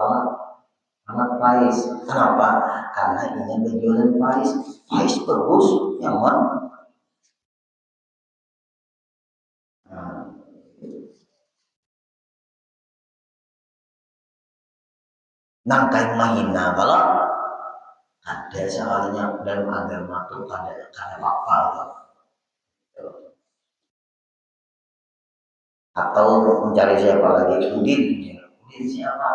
amat pais. Kenapa? Karena ini berjualan pais. Pais bagus yang mana? Nangkai mahina kalau ada soalnya dalam agama itu ada apa atau mencari siapa lagi Udin Udin siapa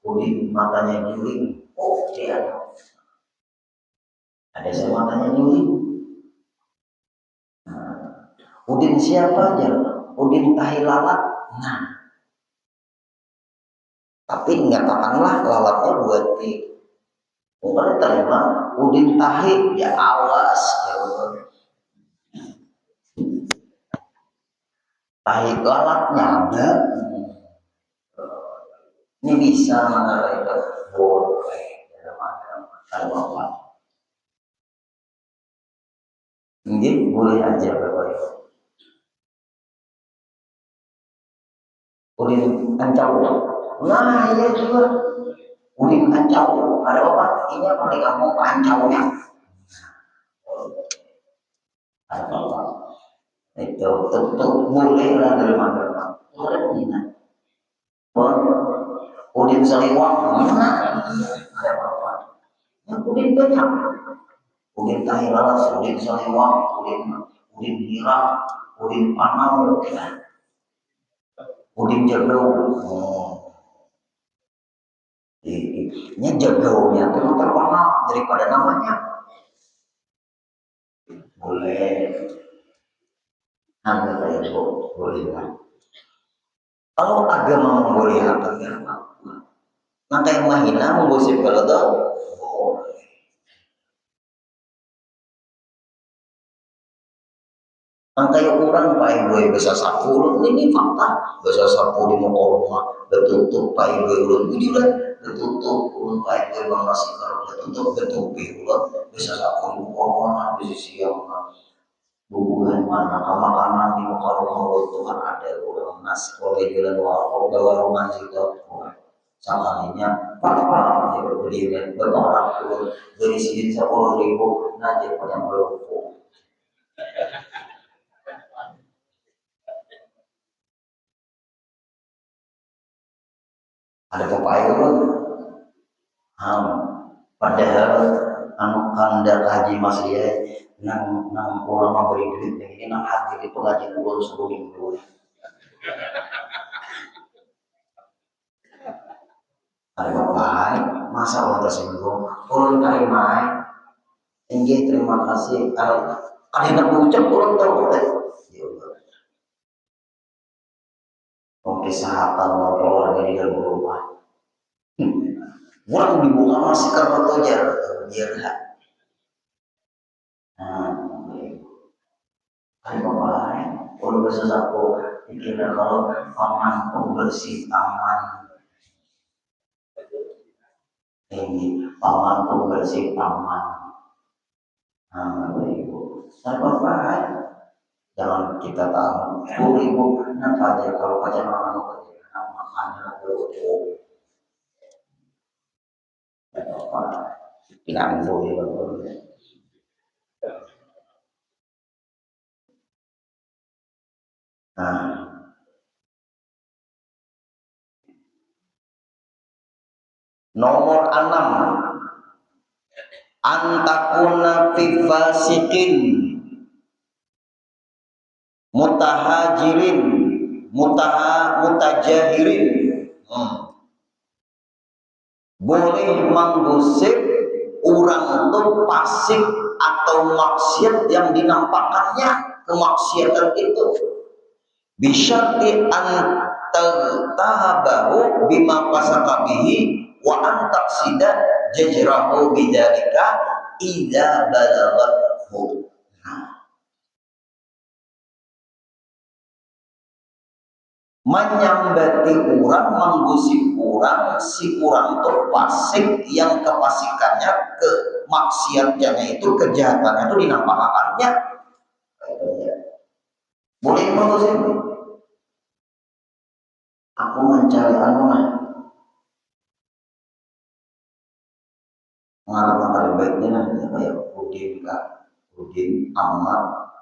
Udin matanya juling oh dia ada siapa matanya juling Udin siapa aja Udin tahi lalat nah tapi nyatakanlah lalatnya buat bukan terima Udin tahi ya awas ya tahi lalatnya ada ini bisa mana itu boleh dalam apa ini boleh aja Bapak Ibu Udin ancau nah iya juga Udin ancau ada apa ini apa di kampung ancaunya ada apa itu boleh lah dari mana boleh minat Udin seliwang mana ada apa Udin banyak Udin tahi lalas Udin seliwang Udin hirang Udin panau Udin jagau ini jagaunya itu terkenal daripada namanya boleh anda kayak boleh kan kalau agama membolehkan agama maka yang mahina menggosip kalau tahu maka yang orang pak ibu besar sapu ini fakta besar sapu di Mokoroma betutup pak ibu ini juga betutup pak ibu bang nasi kalau betutup ibu besar sapu di Mokoroma di sisi yang hubungan mana makanan di Mokoroma Tuhan ada orang nas kalau jualan warung itu sakalinya apa dia beli berorang turun dari sini 10.000 nanti pada melompat ada pepaya pun padahal anu kanda haji mas dia nang orang mau beri duit ini nang hadir itu ngaji ulun 10 minggu ada pepaya masa orang tersinggung ulun terima tinggi terima kasih kalau ada yang ucap ulun tahu kesehatan mau keluarga di dalam rumah orang dibuka masker atau jarak biar enggak baik kalau bisa aku pikirkan kalau paman pembersih taman ini paman pembersih taman ibu baik jangan kita tahu ibu nanti aja kalau pacar makannya dulu bilang dulu nomor 6 antakuna fi fasiqin mutahajirin mutajahirin boleh menggosip orang itu fasik atau maksiat yang dinampakkannya kemaksiatan itu bisyarti an tahabahu bima fasaka bihi wa an taqsida jajrahu bidzalika idza balaghathu. menyambati orang, menggusip orang, si orang itu fasik yang kefasikannya, kemaksiatannya itu, kejahatannya itu dinampakkannya. Boleh menggusip? Aku mencari pengalaman paling baiknya nanti kayak Udin Kak, Udin Ahmad.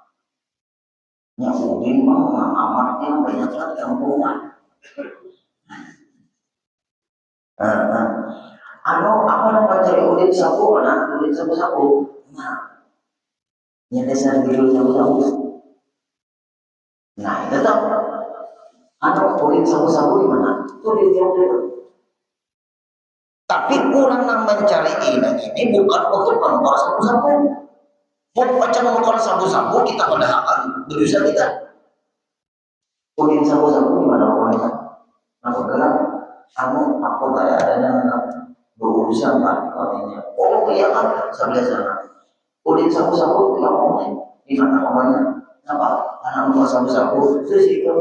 Ya Udin amatnya banyak banget kampungan. Apa nama cari Udin sapu mana? Udin sapu. Nah, yang desa dulu sapu. Nah, itu tahu. Udin sapu di mana? Itu di jauh. Tapi kurang yang mencari ini bukan untuk mengukur sapu-sapu. Baca mengukur sapu-sapu kita padahal berusaha kita. Udin sapu-sapu di mana orangnya? Aku bilang, aku nggak ada yang berurusan pak katanya. Oh iya kan, sebelah sana. Udin sapu-sapu ngomongnya di mana orangnya? Apa? Anak mau sapu-sapu terus itu.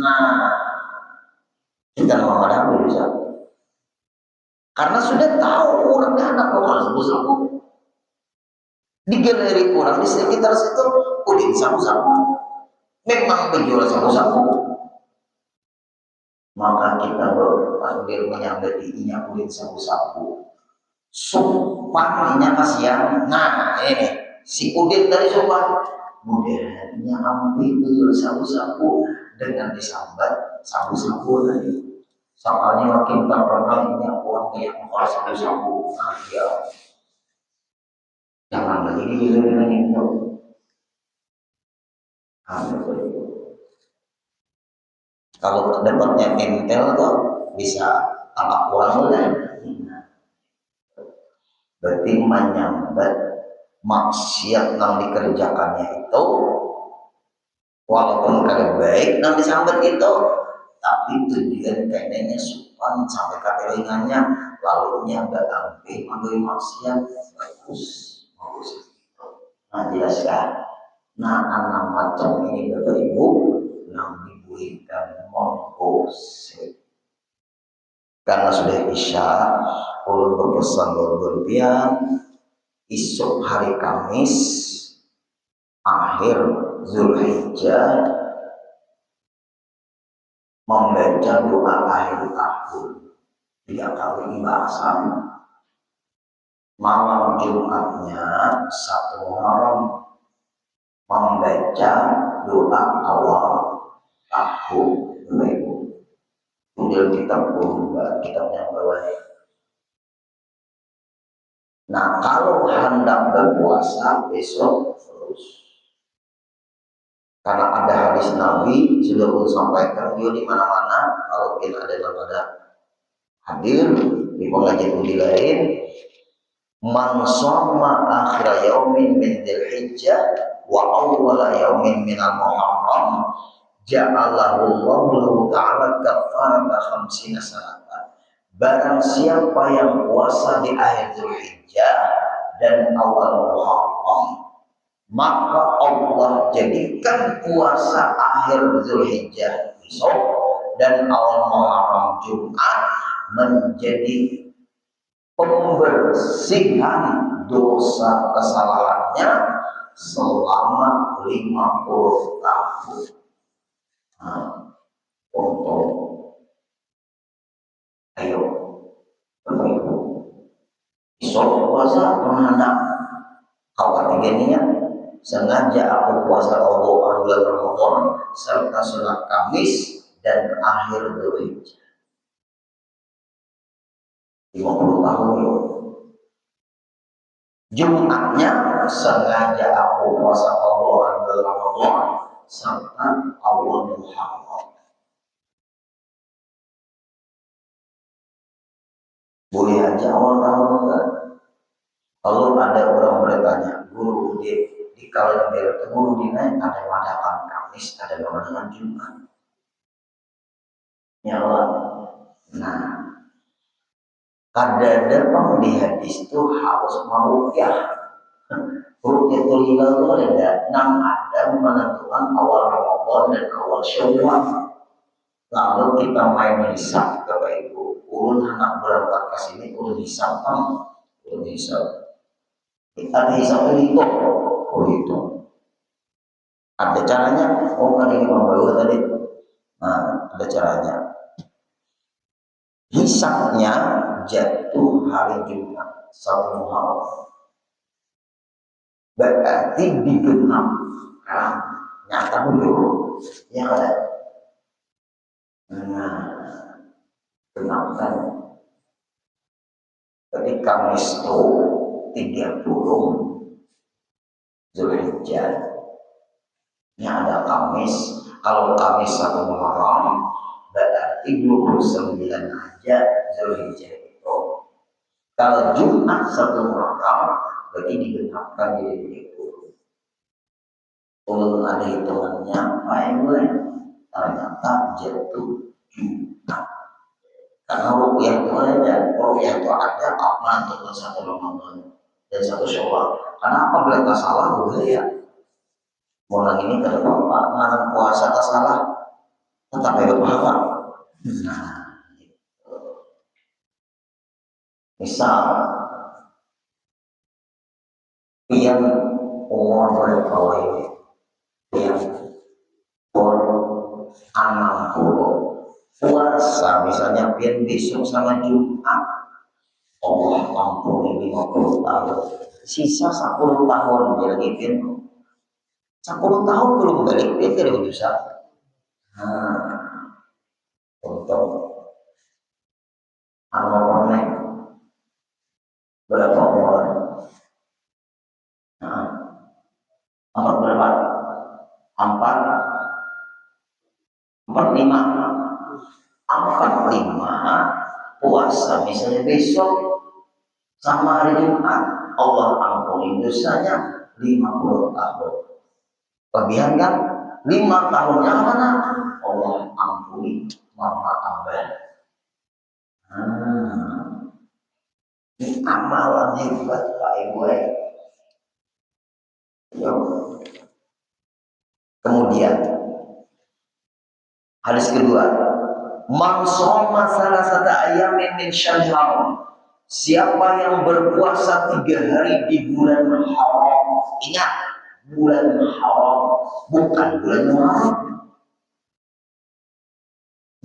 Nah, kita mau ada berusaha. Karena sudah tahu orangnya anak mau sapu-sapu. Di galeri orang di sekitar situ, Udin sapu-sapu. Memang penjual sapu-sapu. Maka kita berpanggil menyambati inya Udin sapu-sapu. Sumpahnya kasihan. Nah ini si Udin dari sumpah. Budayanya ambil penjual sapu-sapu dengan disambat sapu-sapu tadi. Soalnya makin terkenal ini orang kayak mau sapu-sapu. Nah dia jangan lagi digilirkan itu. Kalau dapatnya intel tuh bisa tangkap orang lain. Berarti menyambat maksiat yang dikerjakannya itu, walaupun kada baik yang disambat itu, tapi tujuan kayaknya sopan sampai ke telingannya, lalu nya enggak sampai menggoi maksiat, bagus. Nah jelaskan. Nah anak macam ini Bapak Ibu yang diberikan mengusik. Karena sudah isya, ulun berpesan berlebihan, esok hari Kamis akhir Zulhijjah membaca doa akhir tahun 3 kali bahasan. Malam Jumatnya 1 Muharram membaca doa awal tahun. Kemudian kitabnya bawahnya. Nah kalau hendak berpuasa besok terus, karena ada hadis Nabi sudah pun sampaikan di mana-mana. Kalau kita ada yang pada hadir di pengajian lain, man shoma akhir yaumin min dzulhijjah wa awwala yaumin min al-muharram ja'alahu Allahu ta'ala kafarata khamsina sanatan. Barang siapa yang puasa di akhir Zulhijjah dan awal Muharram, maka Allah jadikan puasa akhir Zulhijjah besok dan awal Muharram Jumat menjadi pembersihan dosa kesalahannya selama 50 tahun. Untuk ayo Bapak Ibu besok puasa menghadap awal 3 niat sengaja aku puasa Allah bulan Ramadan serta sholat Kamis dan akhir Dzulhijjah 50 tahun yuk. Jumatnya sengaja aku puasa Allah bulan Ramadan serta awal Muharram. Boleh aja awal tahun kan? Kalau ada orang bertanya, guru di kalender guru di naik ada yang mengadakan Kamis, ada yang mengadakan Jumat. Ya Allah. Nah, kadang-kadang di hadis itu harus meruqyah. Ruqyatul hilal itu ada menentukan awal Ramadan dan awal Syawal. Lalu kita main hisab, Bapak Ibu. Urun anak berangkat ke sini, urun hisab kan? Urun hisab. Ada hisab itu, oh itu. Ada caranya. Oh kan ini Bapak tadi. Nah, ada caranya. Hisabnya jatuh hari Jumat 1 Muharram. Berarti digenap kan? Nyata dulu. Ya ada. Nah, genapkan. Ketika Kamis itu 30 Zulhijjah. Ini ada Kamis. Kalau Kamis 1 Muharram berarti 29 aja Zulhijjah itu. Kalau Jumat 1 Muharram berarti digenapkan jadi 30. Kalau ada hitungannya, gue ternyata jatuh Jumat. Karena rupiah itu ada aman untuk 1 Ramadan dan 1 Syawal. Karena apabila tak salah boleh ya. Mulai ini ke depan Pak, mana puasa tak salah, tetap hebat pahala. Nah, misal yang umur berapa ini, yang umur 60 puasa, misalnya pian besok sama Jumat, Allah ampuni 50 tahun, sisa 10 tahun jadi pian 10 tahun belum balik dia tidak bisa. Nah, untuk anak berapa umur? Nah, nomor berapa? 45 puasa misalnya besok sama hari Jumat Allah ampuni dosanya 50 tahun. Lebihan kan? 5 tahunnya mana? Allah ampuni mama abad. Ini amalan hebat Pak Ibu. Kemudian hadis kedua, man shoma salasata ayamin min syahrin. Siapa yang berpuasa 3 hari di bulan haram. Ingat, bulan haram, bukan bulan Muharram.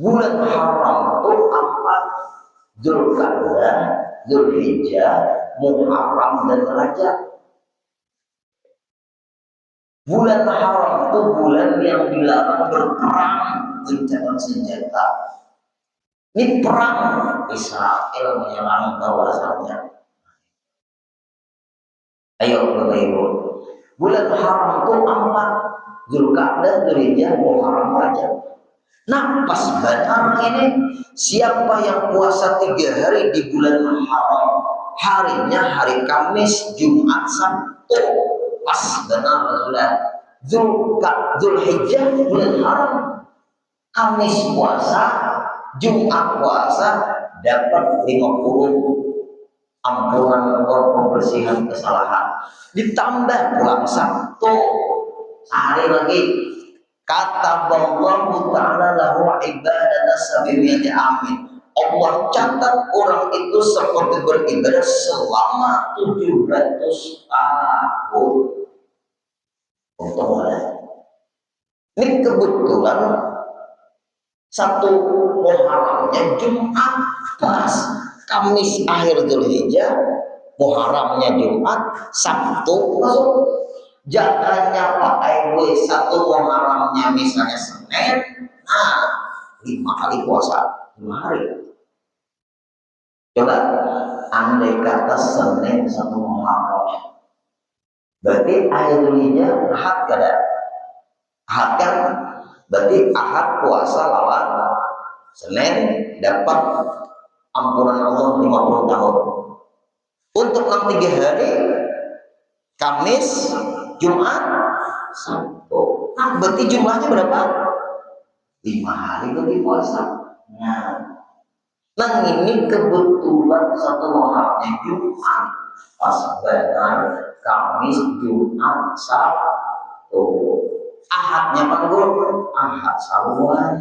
Bulan haram itu 4 Dzulqa'dah, Dzulhijjah, Muharram dan Rajab. Bulan haram itu bulan yang dilarang berperang gencatan senjata. Ini perang Israel menyerang kawasannya. Ayo Bapak Ibu. Bulan haram itu 4 Dzulqa'dah, Dzulhijjah, Muharram, Rajab. Nah pas benar ini siapa yang puasa 3 hari di bulan haram, harinya hari Kamis, Jumat, Sabtu, pas benar sudah Dzulhijjah bulan haram, Kamis puasa, Jumat puasa dapat 50 ampunan pembersihan kesalahan, ditambah pulang Sabtu sehari lagi. Kata Allah Ta'ala lahu ibadah sabiriyati amin. Allah catat orang itu seperti beribadah selama 700 tahun. Untung ada. Ini kebetulan 1 Muharramnya Jumat pas. Kamis akhir Dzulhijjah, Muharramnya Jumat, Sabtu masuk. Jangannya pakai 1 Muharramnya misalnya Senin, nah 5 kali puasa 5 hari. Coba andai kata Senin 1 Muharram, berarti akhir Dzulhijjah Ahad kada? Ahad kan? Berarti Ahad puasa lawan Senin dapat ampunan Allah 50 tahun. Untuk 3 hari Kamis, Jumat, Sabtu. Nah, berarti jumlahnya berapa? 5 hari lagi puasa. Nah ini kebetulan 1 Muharramnya Jumat, pas benar Kamis, Jumat, Sabtu. Ahadnya panggul, Ahad Sabuan.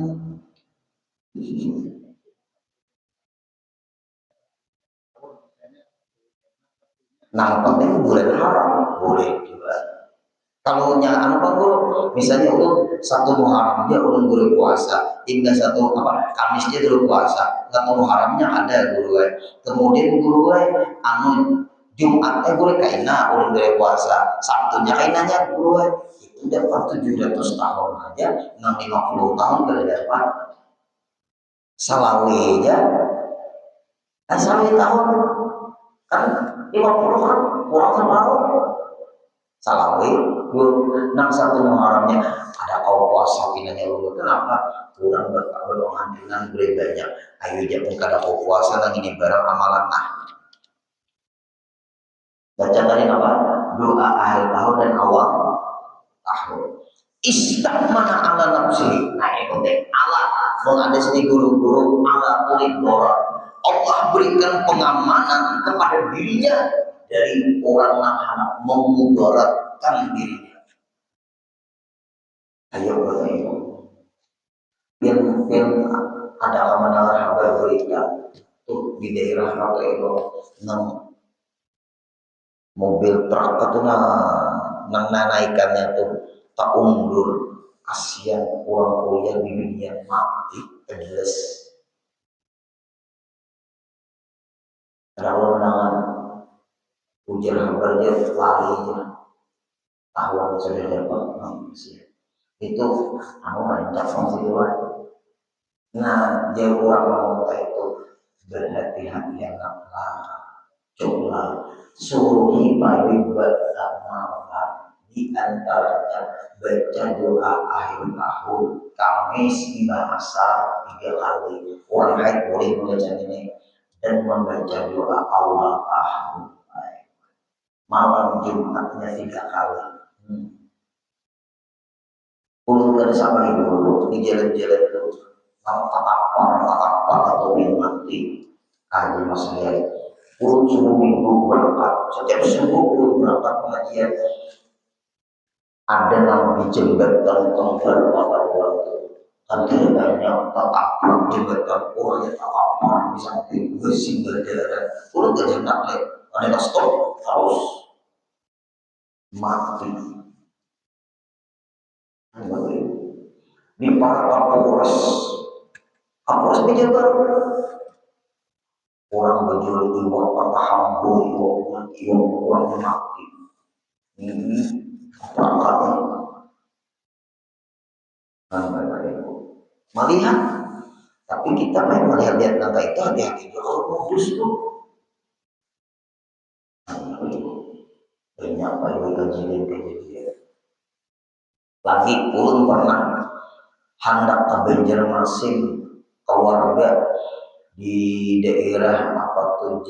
Nampaknya boleh haram, boleh juga. Kalau anu Bang Guru, misalnya satu Muharram dia boleh puasa, hingga satu Kamis dia dulu puasa, nggak tahu Muharramnya ada Guru. Kemudian Guru anu Jumatnya boleh kaina boleh puasa, Sabtunya kainanya Guru itu dapat 700 tahun aja, 650 tahun kalau dapat salawi aja, salawi tahun kan 50 kan kurang sama salawi nang satu Muharramnya ada kau puasa pinanya lu kenapa kurang berdoa dengan beri banyak ayo jangan kada kau puasa lagi ini barang amalan baca tadi apa doa akhir tahun dan awal tahun istamana ala nafsi nah ini penting ala ada sini guru-guru ala kulit Allah berikan pengamanan kepada dirinya dari orang yang memudaratkan dirinya. Ayo bertanya, yang ada kemenangan kabar berita tuh di daerah apa itu, nang mobil truk itu nang naikannya tuh tak undur, kasihan orang kuliah di dunia mati terjelas. Ada kemenangan ujar kabar dia lari aja, tahu sudah dapat manusia. Itu aku banyak fungsi luar. Nah, jauh orang wanita itu berhati-hati lah, coba suruhi pagi beramal di antaranya baca doa akhir tahun Kamis bahasa 3 kali. Orang haid boleh membaca ini dan membaca doa awal tahun malam Jumatnya 3 kali. Dari sama ibu di jalan-jalan itu tak apa atau yang mati kaji masalah subuh minggu berangkat setiap subuh berangkat pengajian ada yang di jembatan tempat waktu kan banyak tak apa jembatan orang yang tak apa bisa bersih berjalan gak enak ada stop harus mati di Kapolres menjaga orang berjual iwak patah hambur iwak orang mati ini perangkat melihat tapi kita main melihat naga itu hati-hati kalau modus tuh banyak apa yang kejadian lagi pun pernah hendak ke Banjarmasin keluarga di daerah apa tuh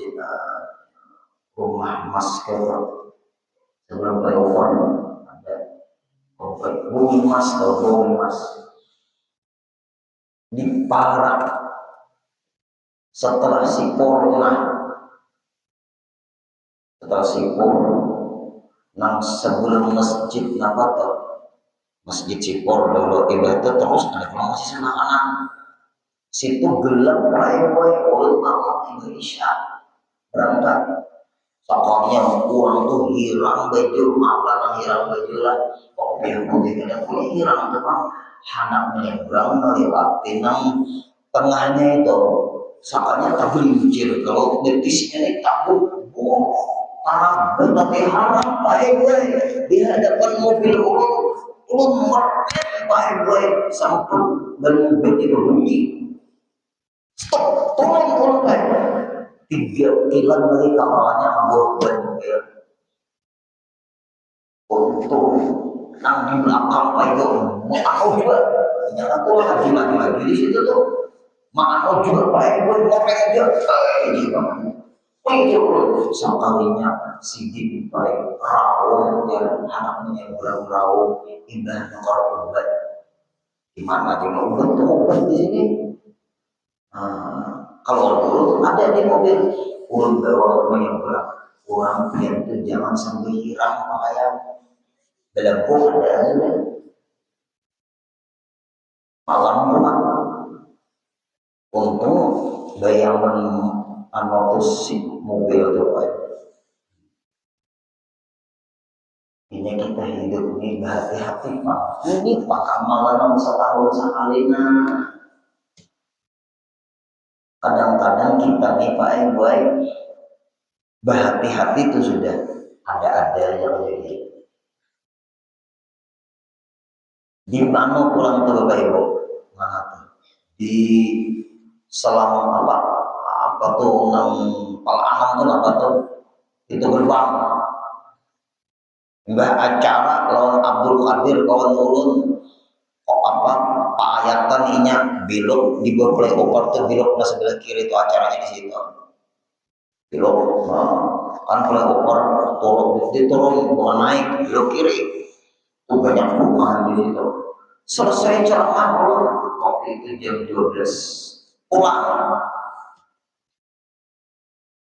rumah Mas Kevin sebelum flyover ada Bumi Mas di Parak setelah Sipor nang sebelum masjid apa tuh Masjid Sipor dulu ibadah terus ada masih anak-anak situ gelap playboy ulama Indonesia berangkat soalnya uang tuh hilang baju makan hilang baju lah pokoknya kadang punya hilang tuh bang anak menyeberang melewati nang tengahnya itu soalnya tergelincir kalau betisnya ini takut tanah berbagai haram playboy di hadapan mobil ulun merem playboy sampai bermobil itu bunyi stop, turun kan. 3 kilan dari kepalanya ambil mobil. Untuk nang di belakang Pak itu, mau juga. Ternyata tuh lagi di situ tuh. Mau juga Pak itu ngopeng aja. Ini itu sekalinya si Gini baik rawon dan anaknya rawon indah kalau obat. Gimana dia mau obat di sini? Kalau dulu ada di mobil ulun bawa menyeberang orang yang itu jangan sampai hilang pakaian dalam ada aja malam pulang Untung bayangan anu si mobil tuh Pak. Ini kita hidup ini berhati-hati Pak. Ini Pak amalan setahun sekalinya. Kadang-kadang kita nih Pak Ibu berhati-hati itu sudah ada yang jadi. Di mana pulang tuh Bapak Ibu? Mana tuh? Di selang apa tuh nang Palangan tuh apa tuh? Itu gerbang. Mbah acara lawan Abdul Qadir kawan ulun kok apa ayatan inya bilok di bawah flyover tuh bilok ke sebelah kiri itu acaranya di situ. Bilok kan flyover turun bukan naik belok kiri. Tuh banyak rumah di situ. Selesai ceramah waktu itu jam 12 pulang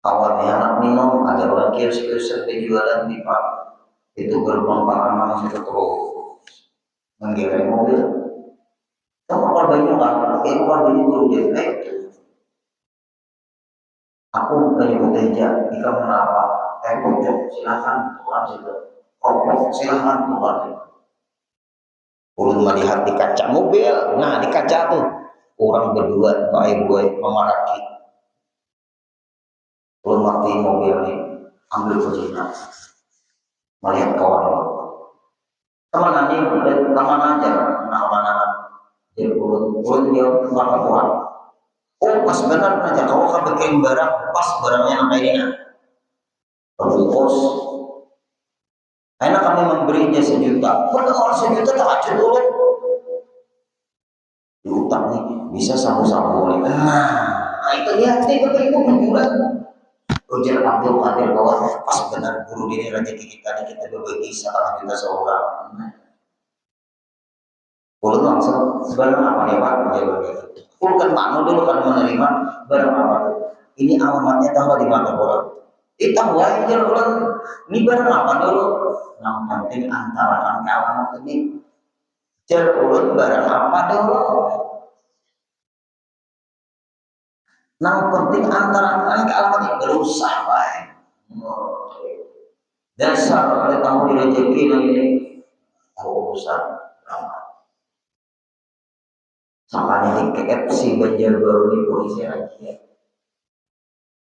kawannya anak minum ada orang kios-kios sampai jualan di Pak itu gerbang Palangan itu terus menggiring mobil kamu keluarganya nggak keluarganya dulu dia aku menyebut aja jika menapa pojok silakan Tuhan situ rokok silakan Tuhan ulun melihat di kaca mobil nah di kaca tuh orang berdua Pak Ibu memaraki ulun matiin mobil nih ambil kuncinya melihat kawan teman aja mana jadi ulun dia maka Tuhan oh pas benar aja kau kan bikin barang pas barangnya yang ini bungkus karena kami memberinya 1 juta benar 1 juta tak aja dulu diutang nih bisa sabu-sabu nih nah itu lihat nih itu bujuran ujar Abdul Qadir bahwa pas benar guru ini rezeki kita nih kita berbagi sekarang kita seorang ulun langsung barang apa nih Pak jawabannya ulun kan manu dulu kan menerima barang apa tuh ini alamatnya tahu di mata orang tahu aja ulun ini barang apa dulu yang penting antara kan alamat ini jar ulun barang apa dulu yang penting antara kan alamat ini berusaha baik dasar kalau tahu di rezeki ini urusan sampai di KFC Banjarbaru ini polisi aja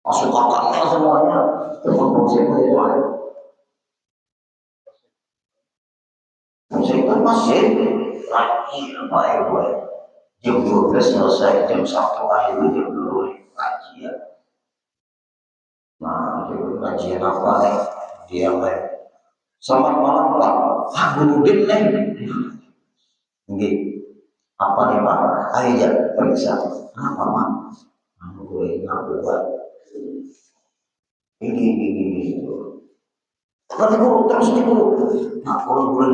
masuk kotaknya semuanya tempat polisi itu ada polisi itu masih lagi apa ya gue jam 12 selesai jam 1 akhir jam 2 kajian nah kajian apa nih dia selamat malam Pak Burudin nih enggak apa nih Pak ayo ya periksa apa Pak gue ngaku Pak ini kalau guru terus di guru nah kalau guru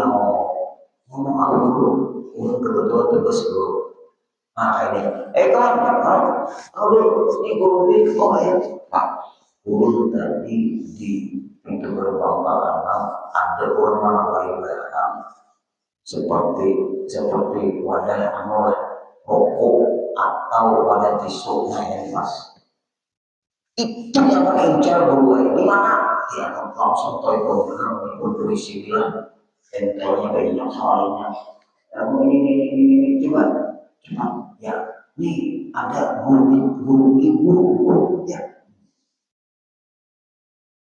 ngomong apa dulu guru kebetulan tegas guru nah ini kawan kalau ini guru ini oh ya Pak guru tadi di pintu gerbang Palangan ada orang lain barang seperti wadah rokok atau wadah tisu yang mas itu yang mengincar guru di mana dia langsung telepon polisi bilang entenya banyak soalnya ini coba ya nih ada guru ya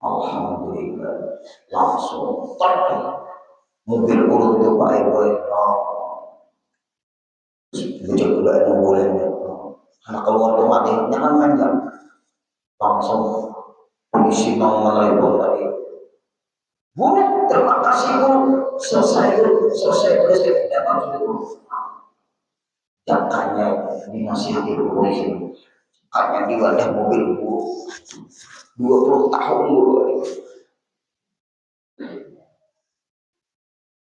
alhamdulillah langsung telepon mobil urut tuh Pak Ibu bujur juga yang boleh anak keluar tuh matinya kan panjang langsung polisi mau menelepon tadi Bu terima kasih Bu selesai polisi datang itu jakanya dinasihati polisi jakanya di wadah mobil Bu 20 tahun Bu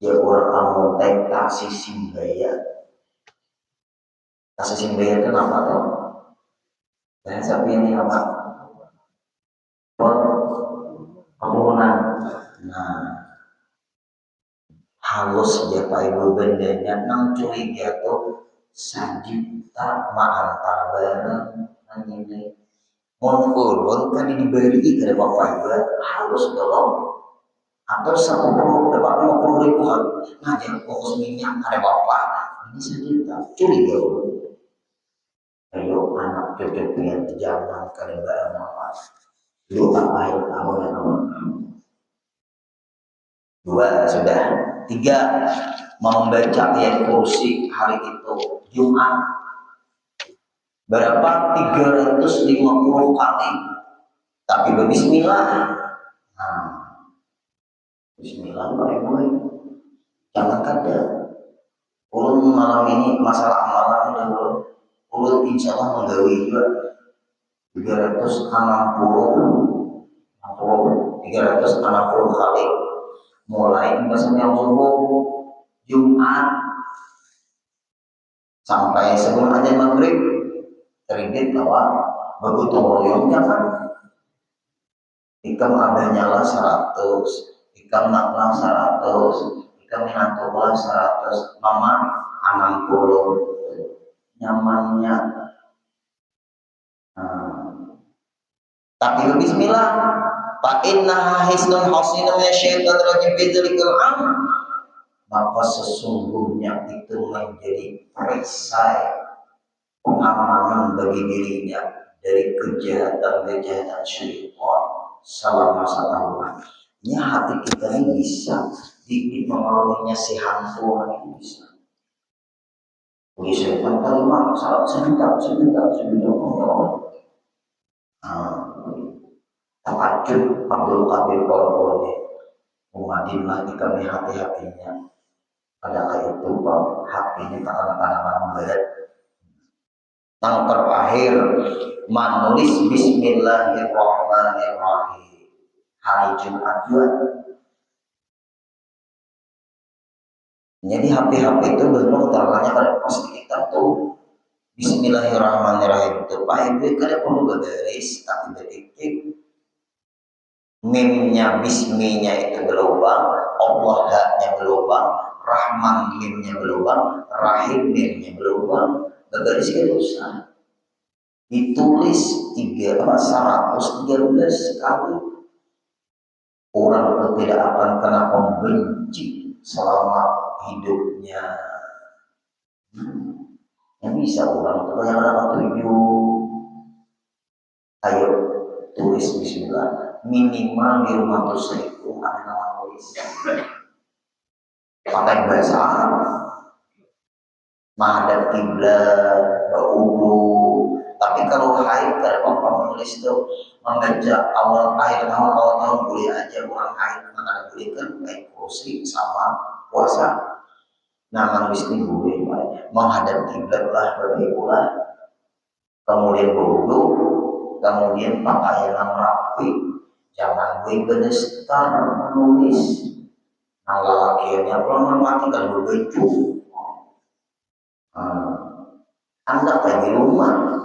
ya orang kamu kasih simbaya kenapa tuh dan sapi ini apa bangunan nah halus dia Pak Ibu bendanya nang curiga tuh 1 juta antar barang ini mun ulun kan diberi ke bapak juga harus dong atau 50 ngajak fokus minyak ada bapak ini 1 juta curiga ayo anak cucu-cucunya jangan kalian apa lu apa tahu yang dua sudah 3 membaca ayat kursi hari itu Jumat berapa 350 kali tapi berbismillah nah bismillah baik-baik jangan kada ulun malam ini masalah amalan dan ulun insya Allah menggawi juga 360 kali mulai bahasanya subuh Jumat sampai sebelum azan maghrib teridit bahwa bergotong royong jangan ikam adanya lah 100 ikam naklah 100 ikam minantulah 100 mama 60 nyamannya tapi bismillah fa innaha hisnun hasinun minasyaitonir rajim bidzalikal amr maka sesungguhnya itu menjadi perisai pengamanan bagi dirinya dari kejahatan-kejahatan syaitan selama 1 tahun. Ini hati kita ini bisa dipengaruhinya si hantu ini bisa. Bagi syaitan kalimat salat sebentar takajub Abdul Qadir Qolqoli Umadillah kami hati-hatinya adakah itu hati ini tak kadang-kadang memberat yang terakhir menulis Bismillahirrahmanirrahim hari Jumat juga jadi HP itu belum utamanya kalau pasti kita tuh Bismillahirrahmanirrahim itu Pak Ibu kada perlu berbaris tapi berdetik mimnya bisminya itu berubah Allah haknya berubah Rahman mimnya berubah Rahim mimnya berubah berbaris itu usah ditulis 113 kali orang itu tidak akan kena membenci selama hidupnya yang bisa orang itu yang ada 7 ayo tulis bismillah minimal di rumah itu ada nama tulis pakai bahasa Arab menghadap kiblat berwudu tapi kalau haid kalau bapak menulis itu membaca awal tahun boleh aja orang haid mana boleh kan baik kursi sama puasa nama nulis ini boleh menghadap kiblat lah berwudu kemudian berwudu kemudian pakaian yang rapi jangan gue benestar menulis nah lakiannya kalau mati kalau begitu anda kayak di rumah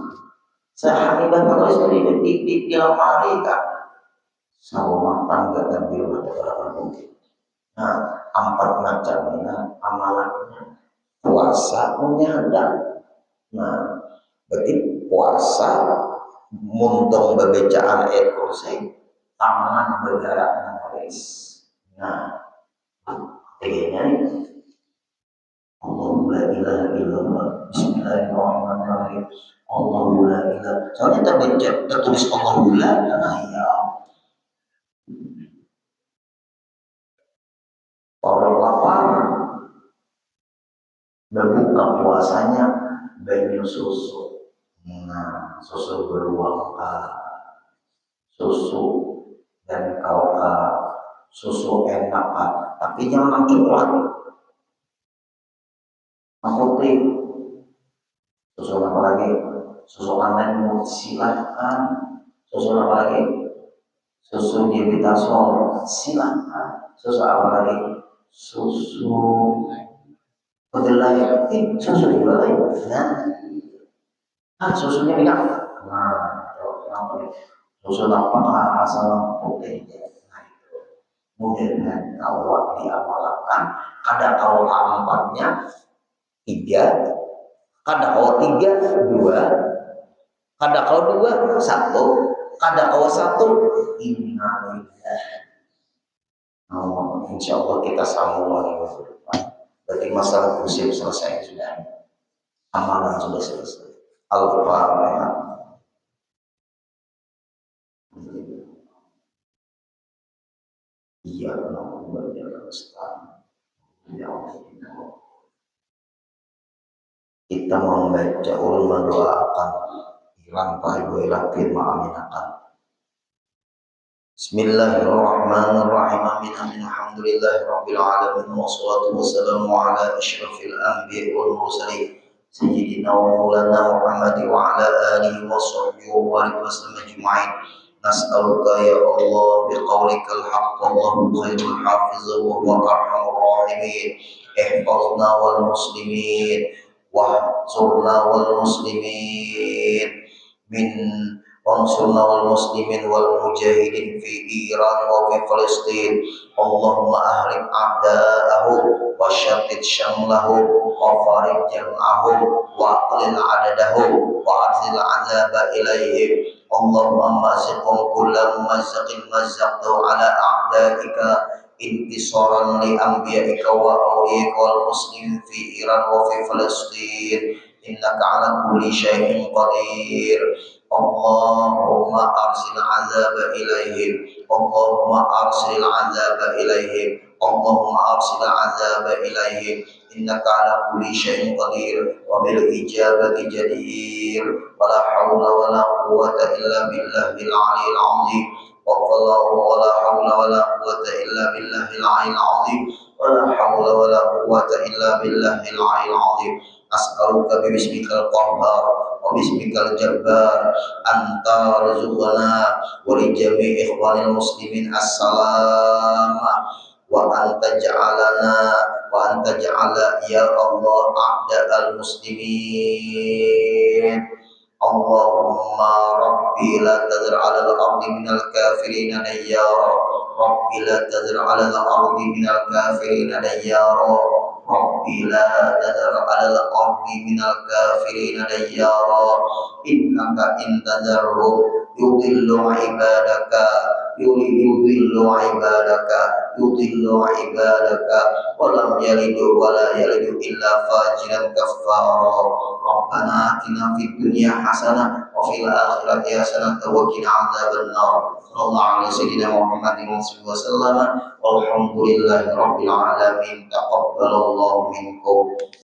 sehari dan menulis di lemari kan sama tangga dan di rumah terlalu mungkin nah 4 macamnya amalannya puasa menyadar nah berarti puasa muntung bebecaan kursi tangan bergerak menulis nah kayaknya Allahu la ilaha illallah Bismillahirrahmanirrahim Allahu la ilaha soalnya tertulis Allahu la ya orang lapar berbuka puasanya banyu susu nah susu beruang susu dan susu enak tapi jangan coklat putih susu apa lagi susu anen silakan susu apa lagi susu diabetasol silakan susu apa lagi susu kedelai susu kedelai nah susunya minyak nah susu apa asal putihnya nah itu mudah kalau diamalkan ada kalau 4-nya 3 Kada tiga dua, kada dua satu, kada satu innalillah. Insya Allah kita sambung lagi minggu depan. Berarti masalah prinsip selesai sudah, amalan sudah selesai. Al-Fatihah. Iya, kita membaca ulun mendoakan hilang pahibu ilah firma aminakan. Bismillahirrahmanirrahim. Amin amin. Alhamdulillahirabbil alamin wassalatu wassalamu ala asyrafil anbiya'i wal mursalin sayyidina wa maulana Muhammad wa ala alihi wa sahbihi wa sallam ajma'in. Nas'aluka ya Allah biqaulikal haqq Allahu khairul hafiz wa huwa arhamur rahimin. Ihfazna wal muslimin wa surna wal muslimin min وانصرنا والمسلمين والمجاهدين في إيران وفي فلسطين. اللهم أهلك أعداءهم وشتت شملهم وفارق جمعهم وأقلل عددهم وأرسل العذاب إليهم. اللهم مزقهم كل ممزق مزقته على أعدائك انتصارا لأنبيائك وأوليائك والمسلمين في إيران وفي فلسطين إنك على كل شيء قدير. اللهم أرسل العذاب إليهم. اللهم أرسل العذاب إليهم. اللهم أرسل العذاب إليهم إنك على كل شيء قدير وبالإجابة جدير. ولا حول ولا قوة إلا بالله العلي العظيم. ولا حول ولا قوة إلا بالله العلي العظيم. ولا حول ولا قوة إلا بالله العلي العظيم. أسألك باسمك القهار وباسمك الجبار أن ترزقنا ولجميع إخوان المسلمين السلام وأن تجعل يا الله أعداء المسلمين. اللهم ربي لا تذر على الأرض من الكافرين ديارا. ربي لا تذر على الأرض من الكافرين ديارا. ربي لا تذر على الأرض من الكافرين ديارا. إنك إن تذرهم يضل عبادك ولم يلد ولا يلد إلا فاجرا كفارا. ربنا آتنا في الدنيا حسنة وفي الآخرة حسنة وقنا عذاب النار. صلى الله على سيدنا محمد وسلم والحمد لله رب العالمين. تقبل الله منكم.